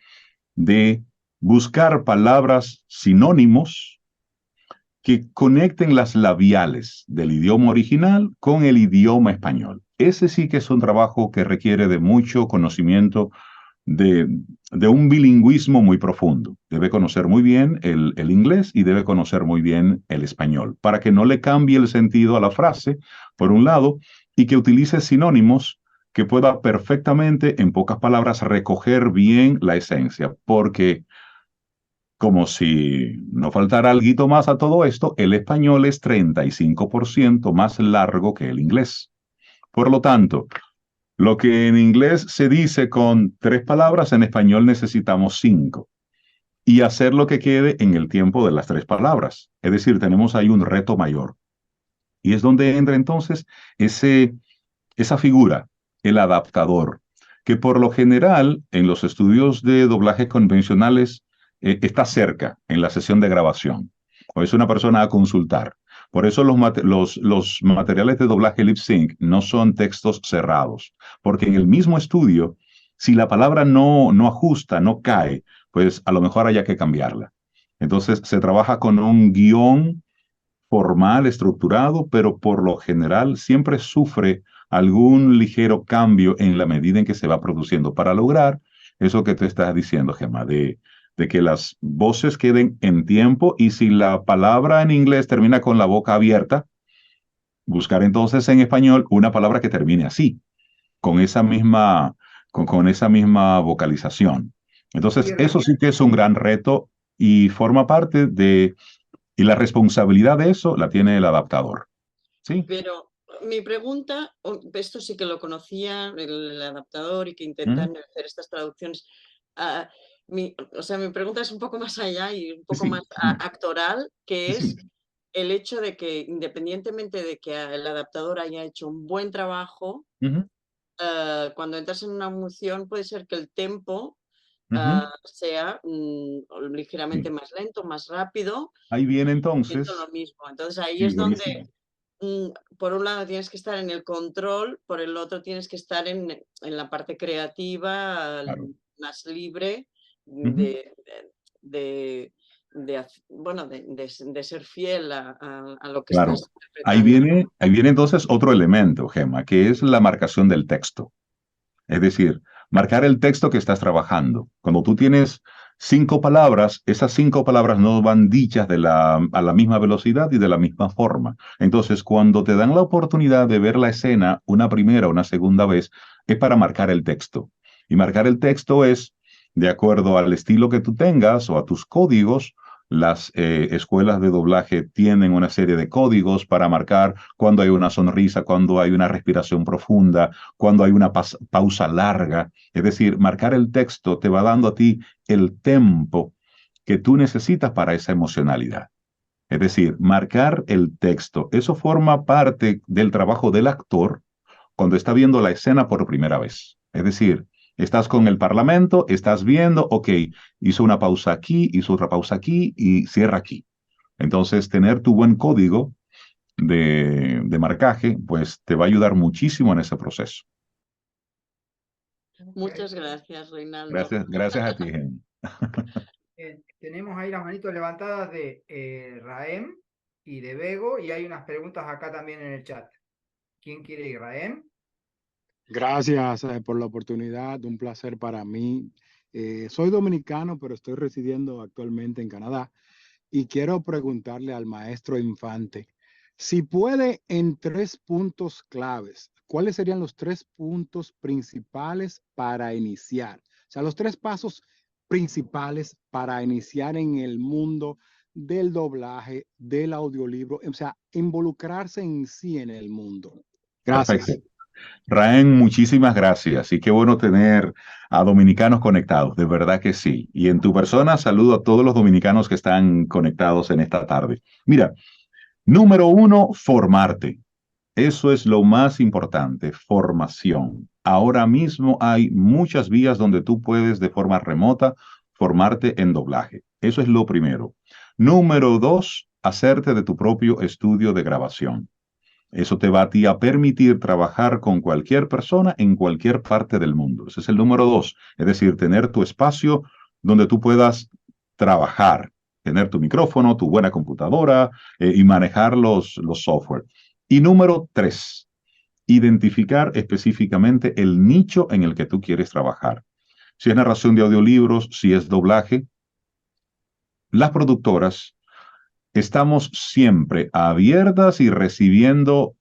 de buscar palabras sinónimos que conecten las labiales del idioma original con el idioma español. Ese sí que es un trabajo que requiere de mucho conocimiento de, de un bilingüismo muy profundo. Debe conocer muy bien el inglés y debe conocer muy bien el español, para que no le cambie el sentido a la frase, por un lado, y que utilice sinónimos que pueda perfectamente, en pocas palabras, recoger bien la esencia, porque como si no faltara algo más a todo esto, el español es 35% más largo que el inglés. Por lo tanto, lo que en inglés se dice con 3 palabras, en español necesitamos 5. Y hacer lo que quede en el tiempo de las 3 palabras. Es decir, tenemos ahí un reto mayor. Y es donde entra entonces esa figura, el adaptador, que por lo general en los estudios de doblaje convencionales está cerca en la sesión de grabación. O es una persona a consultar. Por eso los materiales de doblaje lip sync no son textos cerrados, porque en el mismo estudio, si la palabra no ajusta, no cae, pues a lo mejor haya que cambiarla. Entonces se trabaja con un guión formal, estructurado, pero por lo general siempre sufre algún ligero cambio en la medida en que se va produciendo para lograr eso que te estás diciendo, Gemma, de que las voces queden en tiempo y si la palabra en inglés termina con la boca abierta, buscar entonces en español una palabra que termine así, con con esa misma vocalización. Y Entonces, eso requiere, sí que es un gran reto y forma parte y la responsabilidad de eso la tiene el adaptador. ¿Sí? Pero mi pregunta, esto sí que lo conocía, el adaptador y que ¿Mm? intentan hacer estas traducciones. ah, o sea, mi pregunta es un poco más allá y un poco Sí, más actoral, que sí, es sí. el hecho de que independientemente de que el adaptador haya hecho un buen trabajo, Ujú, cuando entras en una emoción puede ser que el tempo ujú, sea ligeramente sí. más lento, más rápido, Ahí viene siento lo entonces, mismo. Entonces ahí sí, es donde buenísimo. por un lado tienes que estar en el control, por el otro tienes que estar en la parte creativa, Claro. más libre Ujú. de ser fiel a lo que Claro. estás interpretando. Ahí viene entonces otro elemento, Gemma, que es la marcación del texto. Es decir, marcar el texto que estás trabajando. Cuando tú tienes 5 palabras, esas 5 palabras no van dichas a la misma velocidad y de la misma forma. Entonces, cuando te dan la oportunidad de ver la escena una primera o una segunda vez, es para marcar el texto. Y marcar el texto es de acuerdo al estilo que tú tengas o a tus códigos. Las escuelas de doblaje tienen una serie de códigos para marcar cuando hay una sonrisa, cuando hay una respiración profunda, cuando hay una pausa larga. Es decir, marcar el texto te va dando a ti el tempo que tú necesitas para esa emocionalidad. Es decir, marcar el texto, eso forma parte del trabajo del actor cuando está viendo la escena por primera vez. Es decir, estás con el parlamento, estás viendo, ok, hizo una pausa aquí, hizo otra pausa aquí y cierra aquí. Entonces, tener tu buen código de marcaje, pues te va a ayudar muchísimo en ese proceso. Muchas gracias, Reinaldo. Gracias a ti, Jenny. Tenemos ahí las manitos levantadas de Raem y de Bego, y hay unas preguntas acá también en el chat. ¿Quién quiere ir? ¿Raem? Gracias por la oportunidad, un placer para mí. Soy dominicano, pero estoy residiendo actualmente en Canadá y quiero preguntarle al maestro Infante si puede en 3 puntos claves, ¿cuáles serían los 3 puntos principales para iniciar? O sea, los 3 pasos principales para iniciar en el mundo del doblaje, del audiolibro, o sea, involucrarse en sí en el mundo. Gracias. Perfecto. Raen, muchísimas gracias. Y qué bueno tener a dominicanos conectados, de verdad que sí. Y en tu persona saludo a todos los dominicanos que están conectados en esta tarde. Mira, número 1, formarte. Eso es lo más importante, formación. Ahora mismo hay muchas vías donde tú puedes de forma remota formarte en doblaje. Eso es lo primero. Número 2, hacerte de tu propio estudio de grabación. Eso te va a ti a permitir trabajar con cualquier persona en cualquier parte del mundo. Ese es el número 2. Es decir, tener tu espacio donde tú puedas trabajar, tener tu micrófono, tu buena computadora y manejar los software. Y número 3, identificar específicamente el nicho en el que tú quieres trabajar. Si es narración de audiolibros, si es doblaje, las productoras estamos siempre abiertas y recibiendo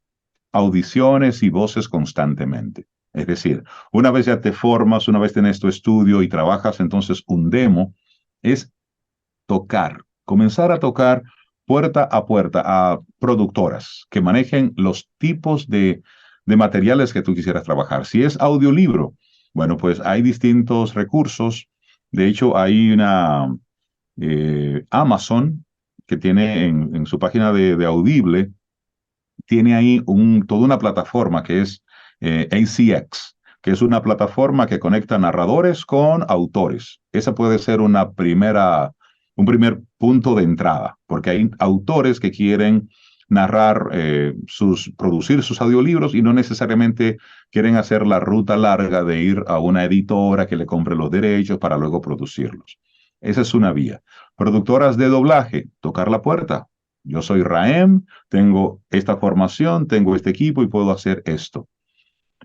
audiciones y voces constantemente. Es decir, una vez ya te formas, una vez tienes tu estudio y trabajas entonces un demo, es tocar, comenzar a tocar puerta a puerta a productoras que manejen los tipos de materiales que tú quisieras trabajar. Si es audiolibro, bueno, pues hay distintos recursos. De hecho, hay una Amazon que tiene en su página de Audible, tiene ahí toda una plataforma que es ACX, que es una plataforma que conecta narradores con autores. Esa puede ser un primer punto de entrada, porque hay autores que quieren narrar, producir sus audiolibros y no necesariamente quieren hacer la ruta larga de ir a una editora que le compre los derechos para luego producirlos. Esa es una vía. Productoras de doblaje, tocar la puerta. Yo soy Raem, tengo esta formación, tengo este equipo y puedo hacer esto.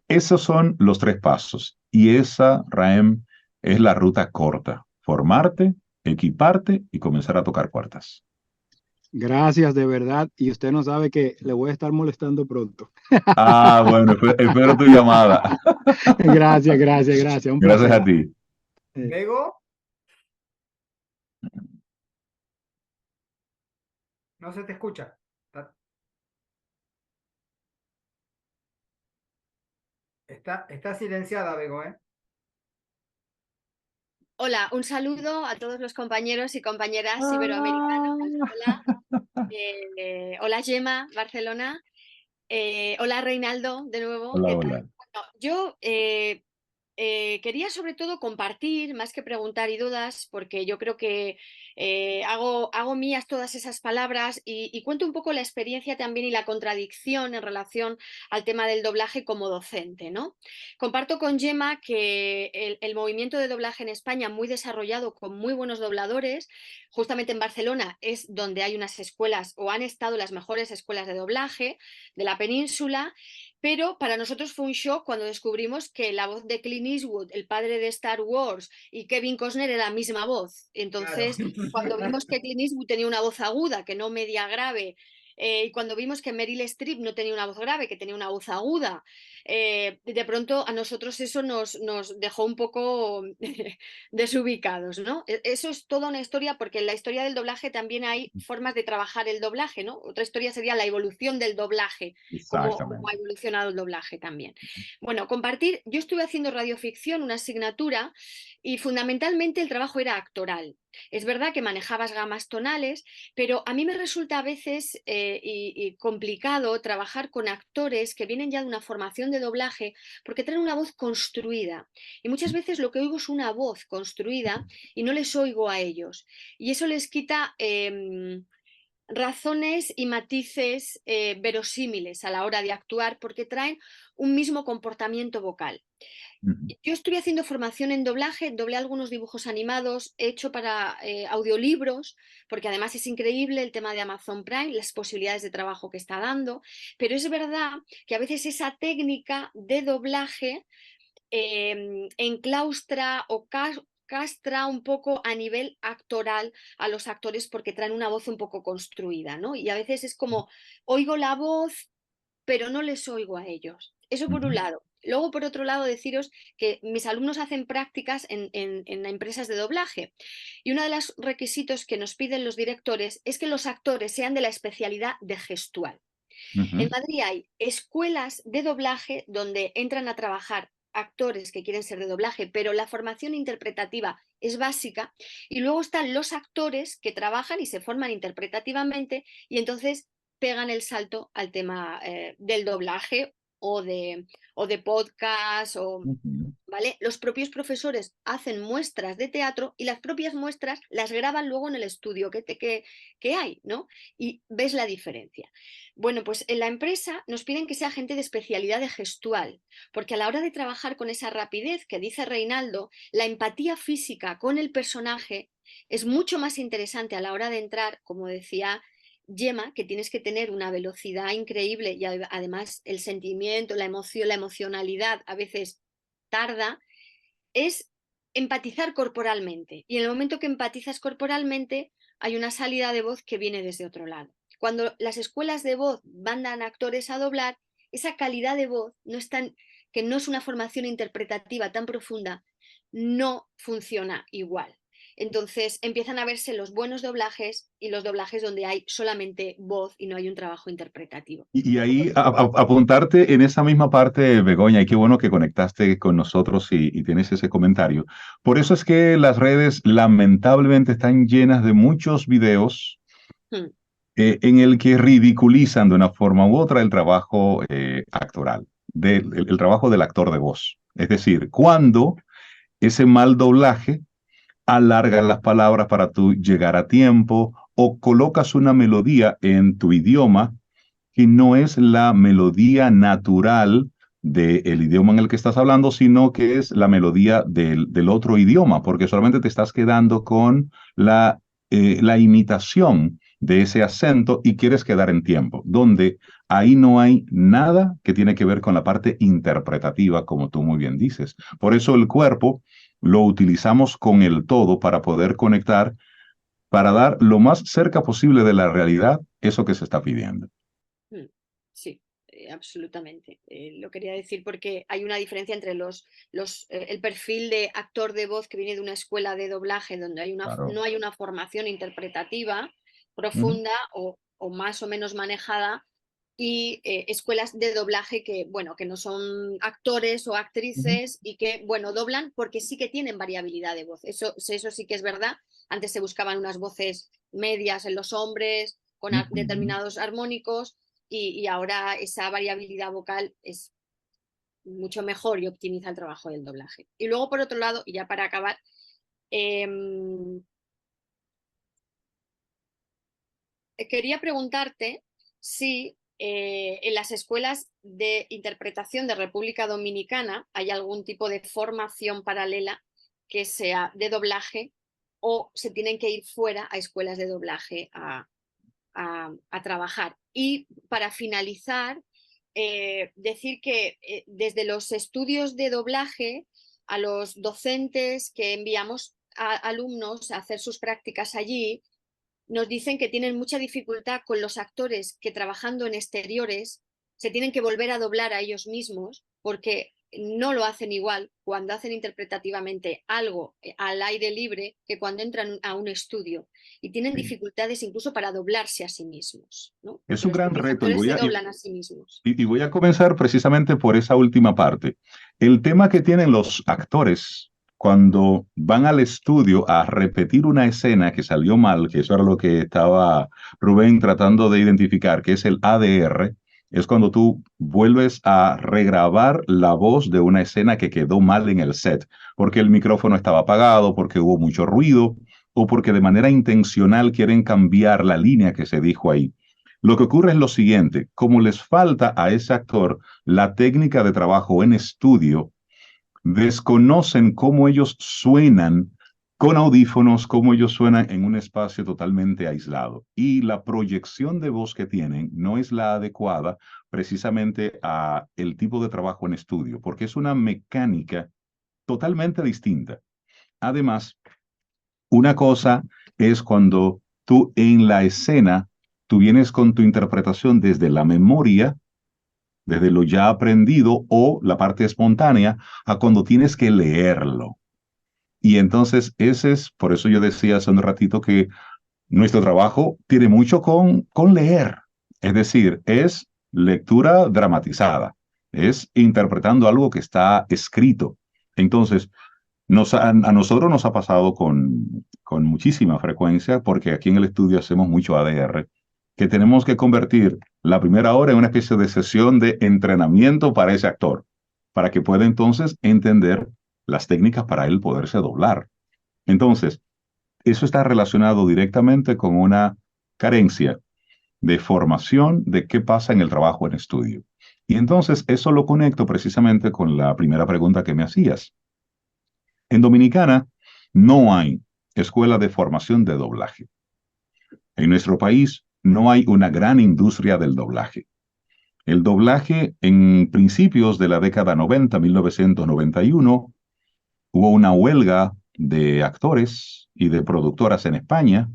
Esos son los 3 pasos. Y esa, Raem, es la ruta corta. Formarte, equiparte y comenzar a tocar puertas. Gracias de verdad. Y usted no sabe que le voy a estar molestando pronto. Ah, bueno, espero tu llamada. Gracias, gracias, gracias. Un Gracias placer. a ti. ¿Bego? No se te escucha. Está silenciada, Bego, ¿eh? Hola, un saludo a todos los compañeros y compañeras iberoamericanos. Hola, hola Gemma, Barcelona. Hola Reinaldo, de nuevo. Hola, ¿Qué tal? hola. Bueno, yo quería sobre todo compartir, más que preguntar y dudas, porque yo creo que hago mías todas esas palabras y cuento un poco la experiencia también y la contradicción en relación al tema del doblaje como docente, ¿no? Comparto con Gemma que el movimiento de doblaje en España muy desarrollado, con muy buenos dobladores. Justamente en Barcelona es donde hay unas escuelas, o han estado las mejores escuelas de doblaje de la península. Pero para nosotros fue un shock cuando descubrimos que la voz de Clint Eastwood, el padre de Star Wars, y Kevin Costner era la misma voz. Claro. Entonces, cuando vimos que Clint Eastwood tenía una voz aguda, que no media grave, y cuando vimos que Meryl Streep no tenía una voz grave, que tenía una voz aguda, de pronto a nosotros eso nos dejó un poco desubicados, ¿no? Eso es toda una historia, porque en la historia del doblaje también hay formas de trabajar el doblaje, ¿no? Otra historia sería la evolución del doblaje, cómo ha Exactamente. evolucionado el doblaje también. Bueno, compartir, yo estuve haciendo radioficción, una asignatura, y fundamentalmente el trabajo era actoral. Es verdad que manejabas gamas tonales, pero a mí me resulta a veces y complicado trabajar con actores que vienen ya de una formación de doblaje porque traen una voz construida. Y muchas veces lo que oigo es una voz construida y no les oigo a ellos. Y eso les quita razones y matices verosímiles a la hora de actuar porque traen un mismo comportamiento vocal. Ujú. Yo estuve haciendo formación en doblaje, doblé algunos dibujos animados, he hecho para audiolibros, porque además es increíble el tema de Amazon Prime, las posibilidades de trabajo que está dando, pero es verdad que a veces esa técnica de doblaje enclaustra o castra un poco a nivel actoral a los actores porque traen una voz un poco construida, ¿no? Y a veces es como, oigo la voz, pero no les oigo a ellos. Eso por un Ujú. lado. Luego, por otro lado, deciros que mis alumnos hacen prácticas en empresas de doblaje y uno de los requisitos que nos piden los directores es que los actores sean de la especialidad de gestual. En Ujú. Madrid hay escuelas de doblaje donde entran a trabajar actores que quieren ser de doblaje, pero la formación interpretativa es básica, y luego están los actores que trabajan y se forman interpretativamente y entonces pegan el salto al tema del doblaje o de podcast o, Ujú. ¿vale? Los propios profesores hacen muestras de teatro y las propias muestras las graban luego en el estudio que hay, ¿no? Y ves la diferencia. Bueno, pues en la empresa nos piden que sea gente de especialidad de gestual, porque a la hora de trabajar con esa rapidez que dice Reinaldo, la empatía física con el personaje es mucho más interesante a la hora de entrar, como decía Gemma, que tienes que tener una velocidad increíble y además el sentimiento, la emoción, la emocionalidad a veces tarda, es empatizar corporalmente. Y en el momento que empatizas corporalmente, hay una salida de voz que viene desde otro lado. Cuando las escuelas de voz mandan actores a doblar, esa calidad de voz no es tan, que no es una formación interpretativa tan profunda, no funciona igual. Entonces empiezan a verse los buenos doblajes y los doblajes donde hay solamente voz y no hay un trabajo interpretativo. Y ahí apuntarte en esa misma parte, Begoña, y qué bueno que conectaste con nosotros y tienes ese comentario. Por eso es que las redes lamentablemente están llenas de muchos videos Hmm. en el que ridiculizan de una forma u otra el trabajo actoral, el trabajo del actor de voz. Es decir, cuando ese mal doblaje alarga las palabras para tú llegar a tiempo o colocas una melodía en tu idioma que no es la melodía natural del idioma en el que estás hablando, sino que es la melodía del otro idioma, porque solamente te estás quedando con la imitación de ese acento y quieres quedar en tiempo, donde ahí no hay nada que tiene que ver con la parte interpretativa, como tú muy bien dices. Por eso el cuerpo lo utilizamos con el todo para poder conectar, para dar lo más cerca posible de la realidad eso que se está pidiendo. Sí, absolutamente. Lo quería decir porque hay una diferencia entre el perfil de actor de voz que viene de una escuela de doblaje donde Claro. no hay una formación interpretativa Ujú. profunda o más o menos manejada y escuelas de doblaje que, bueno, que no son actores o Ujú. actrices y que, bueno, doblan porque sí que tienen variabilidad de voz. Eso sí que es verdad. Antes se buscaban unas voces medias en los hombres con Ujú. determinados armónicos y ahora esa variabilidad vocal es mucho mejor y optimiza el trabajo del doblaje. Y luego, por otro lado, y ya para acabar, quería preguntarte si en las escuelas de interpretación de República Dominicana hay algún tipo de formación paralela que sea de doblaje o se tienen que ir fuera a escuelas de doblaje a trabajar. Y para finalizar, decir que desde los estudios de doblaje a los docentes que enviamos a alumnos a hacer sus prácticas allí, nos dicen que tienen mucha dificultad con los actores que trabajando en exteriores se tienen que volver a doblar a ellos mismos porque no lo hacen igual cuando hacen interpretativamente algo al aire libre que cuando entran a un estudio y tienen Sí. dificultades incluso para doblarse a sí mismos, ¿no? Es Porque un los gran propios reto y actores voy se a, doblan a sí mismos. y voy a comenzar precisamente por esa última parte. El tema que tienen los actores cuando van al estudio a repetir una escena que salió mal, que eso era lo que estaba Rubén tratando de identificar, que es el ADR, es cuando tú vuelves a regrabar la voz de una escena que quedó mal en el set, porque el micrófono estaba apagado, porque hubo mucho ruido, o porque de manera intencional quieren cambiar la línea que se dijo ahí. Lo que ocurre es lo siguiente, como les falta a ese actor la técnica de trabajo en estudio, desconocen cómo ellos suenan con audífonos, cómo ellos suenan en un espacio totalmente aislado. Y la proyección de voz que tienen no es la adecuada precisamente a el tipo de trabajo en estudio, porque es una mecánica totalmente distinta. Además, una cosa es cuando tú en la escena, tú vienes con tu interpretación desde la memoria, desde lo ya aprendido o la parte espontánea, a cuando tienes que leerlo. Y entonces ese es, por eso yo decía hace un ratito que nuestro trabajo tiene mucho con leer. Es decir, es lectura dramatizada, es interpretando algo que está escrito. Entonces, a nosotros nos ha pasado con muchísima frecuencia, porque aquí en el estudio hacemos mucho ADR, que tenemos que convertir la primera hora en una especie de sesión de entrenamiento para ese actor, para que pueda entonces entender las técnicas para él poderse doblar. Entonces, eso está relacionado directamente con una carencia de formación de qué pasa en el trabajo en estudio. Y entonces eso lo conecto precisamente con la primera pregunta que me hacías. En Dominicana no hay escuela de formación de doblaje. En nuestro país no hay una gran industria del doblaje. El doblaje en principios de la década 90, 1991, hubo una huelga de actores y de productoras en España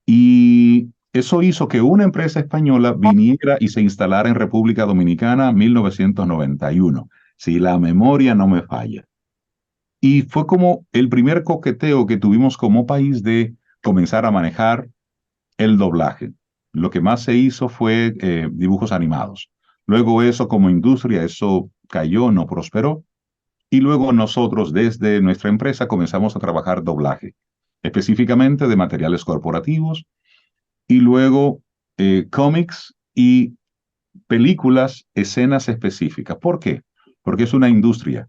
y eso hizo que una empresa española viniera y se instalara en República Dominicana en 1991, si la memoria no me falla. Y fue como el primer coqueteo que tuvimos como país de comenzar a manejar el doblaje. Lo que más se hizo fue dibujos animados. Luego eso como industria, eso cayó, no prosperó. Y luego nosotros desde nuestra empresa comenzamos a trabajar doblaje, específicamente de materiales corporativos y luego cómics y películas, escenas específicas. ¿Por qué? Porque es una industria.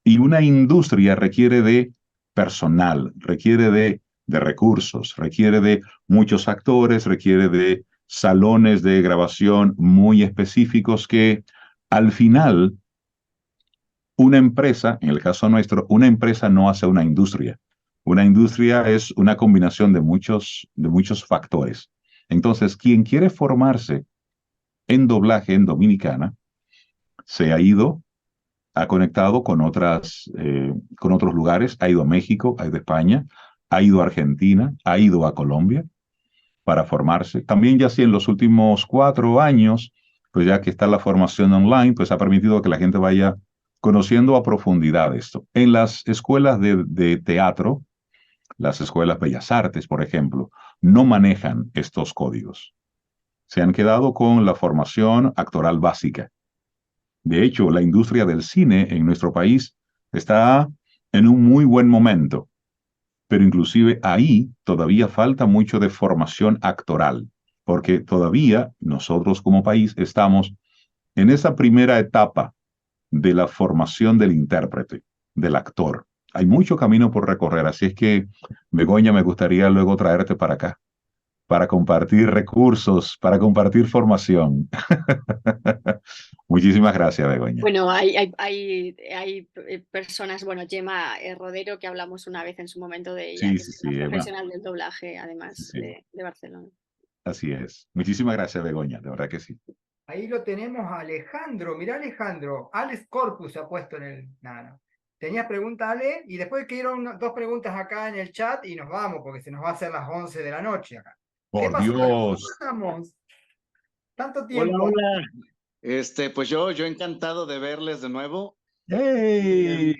Y una industria requiere de personal, requiere de recursos, requiere de muchos actores, requiere de salones de grabación muy específicos que al final una empresa, en el caso nuestro, una empresa no hace una industria. Una industria es una combinación de muchos factores. Entonces, quien quiere formarse en doblaje en Dominicana, se ha ido, ha conectado con otros lugares, ha ido a México, ha ido a España, ha ido a Argentina, ha ido a Colombia para formarse. También ya sí en los últimos 4 años, pues ya que está la formación online, pues ha permitido que la gente vaya conociendo a profundidad esto. En las escuelas de teatro, las escuelas Bellas Artes, por ejemplo, no manejan estos códigos. Se han quedado con la formación actoral básica. De hecho, la industria del cine en nuestro país está en un muy buen momento, pero inclusive ahí todavía falta mucho de formación actoral, porque todavía nosotros como país estamos en esa primera etapa de la formación del intérprete, del actor. Hay mucho camino por recorrer, así es que, Begoña, me gustaría luego traerte para acá, para compartir recursos, para compartir formación. Muchísimas gracias, Begoña. Bueno, hay personas, bueno, Gemma Rodero, que hablamos una vez en su momento de ella, Sí, que sí, es sí, una Emma. profesional del doblaje, además Sí, de Barcelona. así es. Muchísimas gracias, Begoña, de verdad que sí. Ahí lo tenemos a Alejandro. Mirá, Alejandro. Alex Corpus se ha puesto en el. Nada. Tenías pregunta, Ale, y después quedaron 2 preguntas acá en el chat y nos vamos, porque se nos va a hacer las 11 de la noche acá. ¿Qué Por pasó? ¿Cómo Dios. estamos? Tanto Hola, tiempo. hola. Pues yo encantado de verles de nuevo. ¡Hey!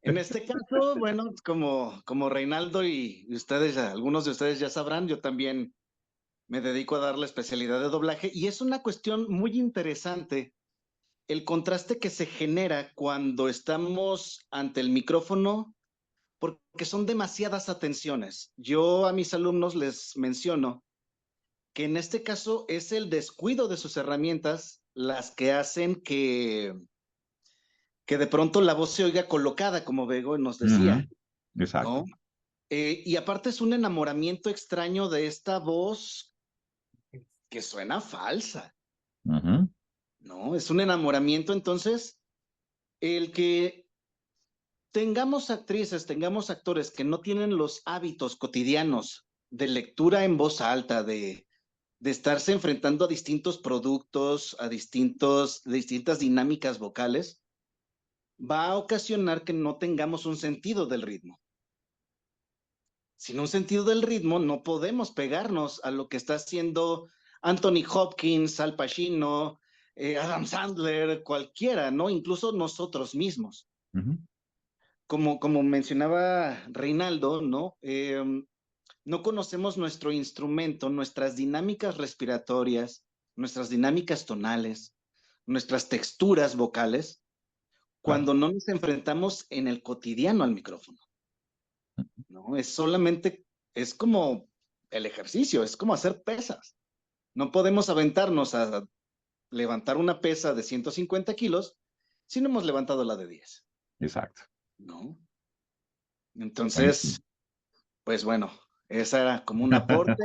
En este caso, bueno, como Reinaldo y ustedes, algunos de ustedes ya sabrán, yo también me dedico a dar la especialidad de doblaje y es una cuestión muy interesante el contraste que se genera cuando estamos ante el micrófono, porque son demasiadas atenciones. Yo a mis alumnos les menciono que en este caso es el descuido de sus herramientas las que hacen que de pronto la voz se oiga colocada, como Bego nos decía, Exacto. ¿no? Y aparte es un enamoramiento extraño de esta voz que suena falsa, Ujú. ¿no? Es un enamoramiento, entonces, el que tengamos actrices, tengamos actores que no tienen los hábitos cotidianos de lectura en voz alta, de estarse enfrentando a distintos productos, a distintas dinámicas vocales, va a ocasionar que no tengamos un sentido del ritmo. Sin un sentido del ritmo, no podemos pegarnos a lo que está haciendo Anthony Hopkins, Al Pacino, Adam Sandler, cualquiera, ¿no? Incluso nosotros mismos. Ujú. Como mencionaba Reinaldo, ¿no? No conocemos nuestro instrumento, nuestras dinámicas respiratorias, nuestras dinámicas tonales, nuestras texturas vocales, cuando no nos enfrentamos en el cotidiano al micrófono. ¿No? Es como el ejercicio, es como hacer pesas. No podemos aventarnos a levantar una pesa de 150 kilos si no hemos levantado la de 10. Exacto. ¿No? Entonces, pues bueno, esa era como un aporte.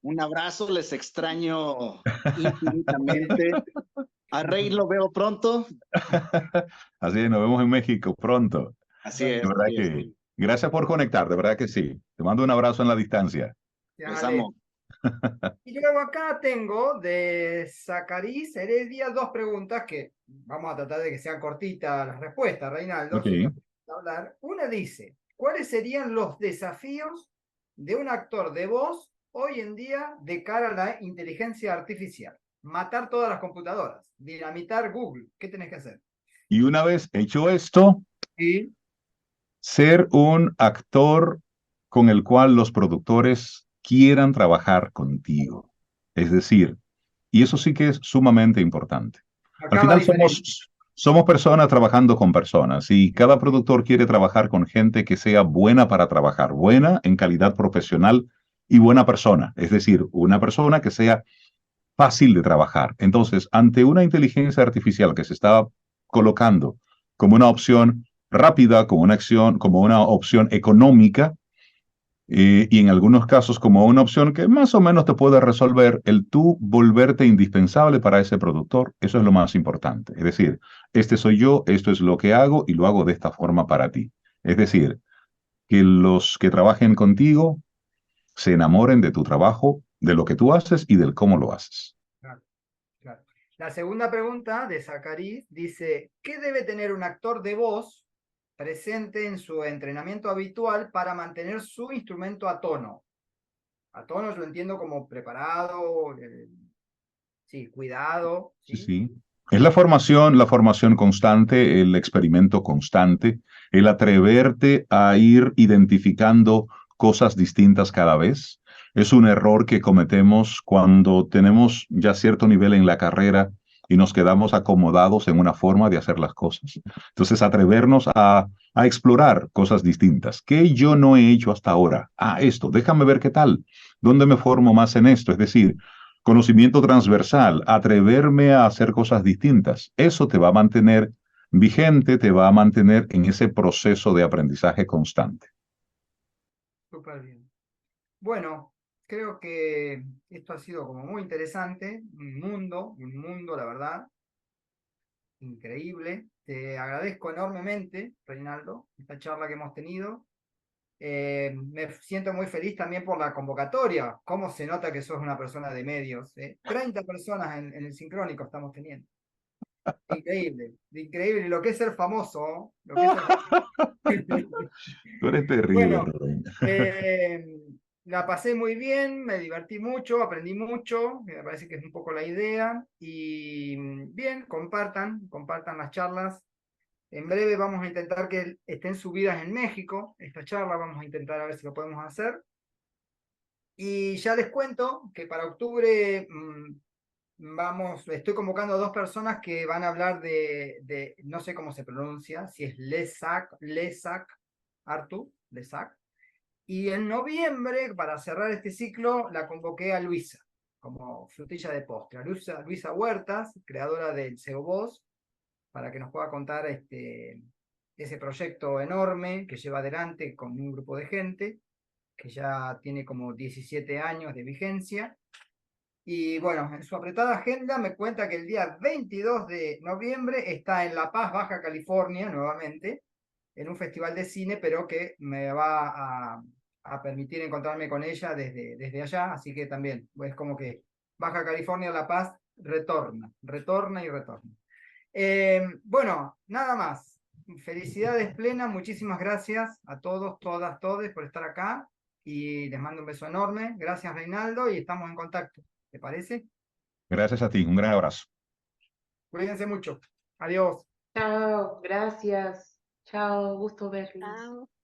Un abrazo, les extraño infinitamente. A Rey lo veo pronto. Así es, nos vemos en México pronto. Así De es. verdad así es. que gracias por conectar, de verdad que sí. Te mando un abrazo en la distancia. Les Ale. amo. Y luego acá tengo de Zacarías Heredia 2 preguntas que vamos a tratar de que sean cortitas las respuestas, Reinaldo. Ok. si me puedes hablar. Una dice, ¿cuáles serían los desafíos de un actor de voz hoy en día de cara a la inteligencia artificial? Matar todas las computadoras, dinamitar Google, ¿qué tenés que hacer? Y una vez hecho esto, Y ser un actor con el cual los productores quieran trabajar contigo. Es decir, y eso sí que es sumamente importante. Al acá la final diferencia. somos personas trabajando con personas y cada productor quiere trabajar con gente que sea buena para trabajar, buena en calidad profesional y buena persona. Es decir, una persona que sea fácil de trabajar. Entonces, ante una inteligencia artificial que se está colocando como una opción rápida, como una opción económica, y en algunos casos como una opción que más o menos te puede resolver, el tú volverte indispensable para ese productor, eso es lo más importante. Es decir, este soy yo, esto es lo que hago y lo hago de esta forma para ti. Es decir, que los que trabajen contigo se enamoren de tu trabajo, de lo que tú haces y del cómo lo haces. Claro, claro. La segunda pregunta de Zacarías dice, ¿qué debe tener un actor de voz presente en su entrenamiento habitual para mantener su instrumento a tono? A tono yo lo entiendo como preparado, sí, cuidado. Sí, sí. Es la formación constante, el experimento constante, el atreverte a ir identificando cosas distintas cada vez. Es un error que cometemos cuando tenemos ya cierto nivel en la carrera y nos quedamos acomodados en una forma de hacer las cosas. Entonces, atrevernos a explorar cosas distintas. ¿Qué yo no he hecho hasta ahora? Ah, esto, déjame ver qué tal. ¿Dónde me formo más en esto? Es decir, conocimiento transversal, atreverme a hacer cosas distintas. Eso te va a mantener vigente, te va a mantener en ese proceso de aprendizaje constante. Súper bien. Bueno, creo que esto ha sido como muy interesante, un mundo, la verdad, increíble. Te agradezco enormemente, Reinaldo, esta charla que hemos tenido. Me siento muy feliz también por la convocatoria. Cómo se nota que sos una persona de medios. 30 personas en el sincrónico estamos teniendo. Increíble, increíble. Lo que es ser famoso, lo que es ser famoso. Tú eres terrible, Bueno, Rubén. la pasé muy bien, me divertí mucho, aprendí mucho, que me parece que es un poco la idea. Y bien, compartan las charlas. En breve vamos a intentar que estén subidas en México. Esta charla vamos a intentar a ver si lo podemos hacer. Y ya les cuento que para octubre estoy convocando a 2 personas que van a hablar no sé cómo se pronuncia, si es Lesac, Artu, Lesac. Y en noviembre, para cerrar este ciclo, la convoqué a Luisa, como frutilla de postre. Luisa Huertas, creadora del SEO para que nos pueda contar ese proyecto enorme que lleva adelante con un grupo de gente, que ya tiene como 17 años de vigencia. Y bueno, en su apretada agenda me cuenta que el día 22 de noviembre está en La Paz, Baja California, nuevamente, en un festival de cine, pero que me va a permitir encontrarme con ella desde allá, así que también es como que Baja California, La Paz, retorna y retorna. Bueno, nada más. Felicidades plenas, muchísimas gracias a todos, todas, todes por estar acá y les mando un beso enorme. Gracias, Reinaldo, y estamos en contacto. ¿Te parece? Gracias a ti, un gran abrazo. Cuídense mucho. Adiós. Chao, gracias. Chao, gusto verlos. Chao.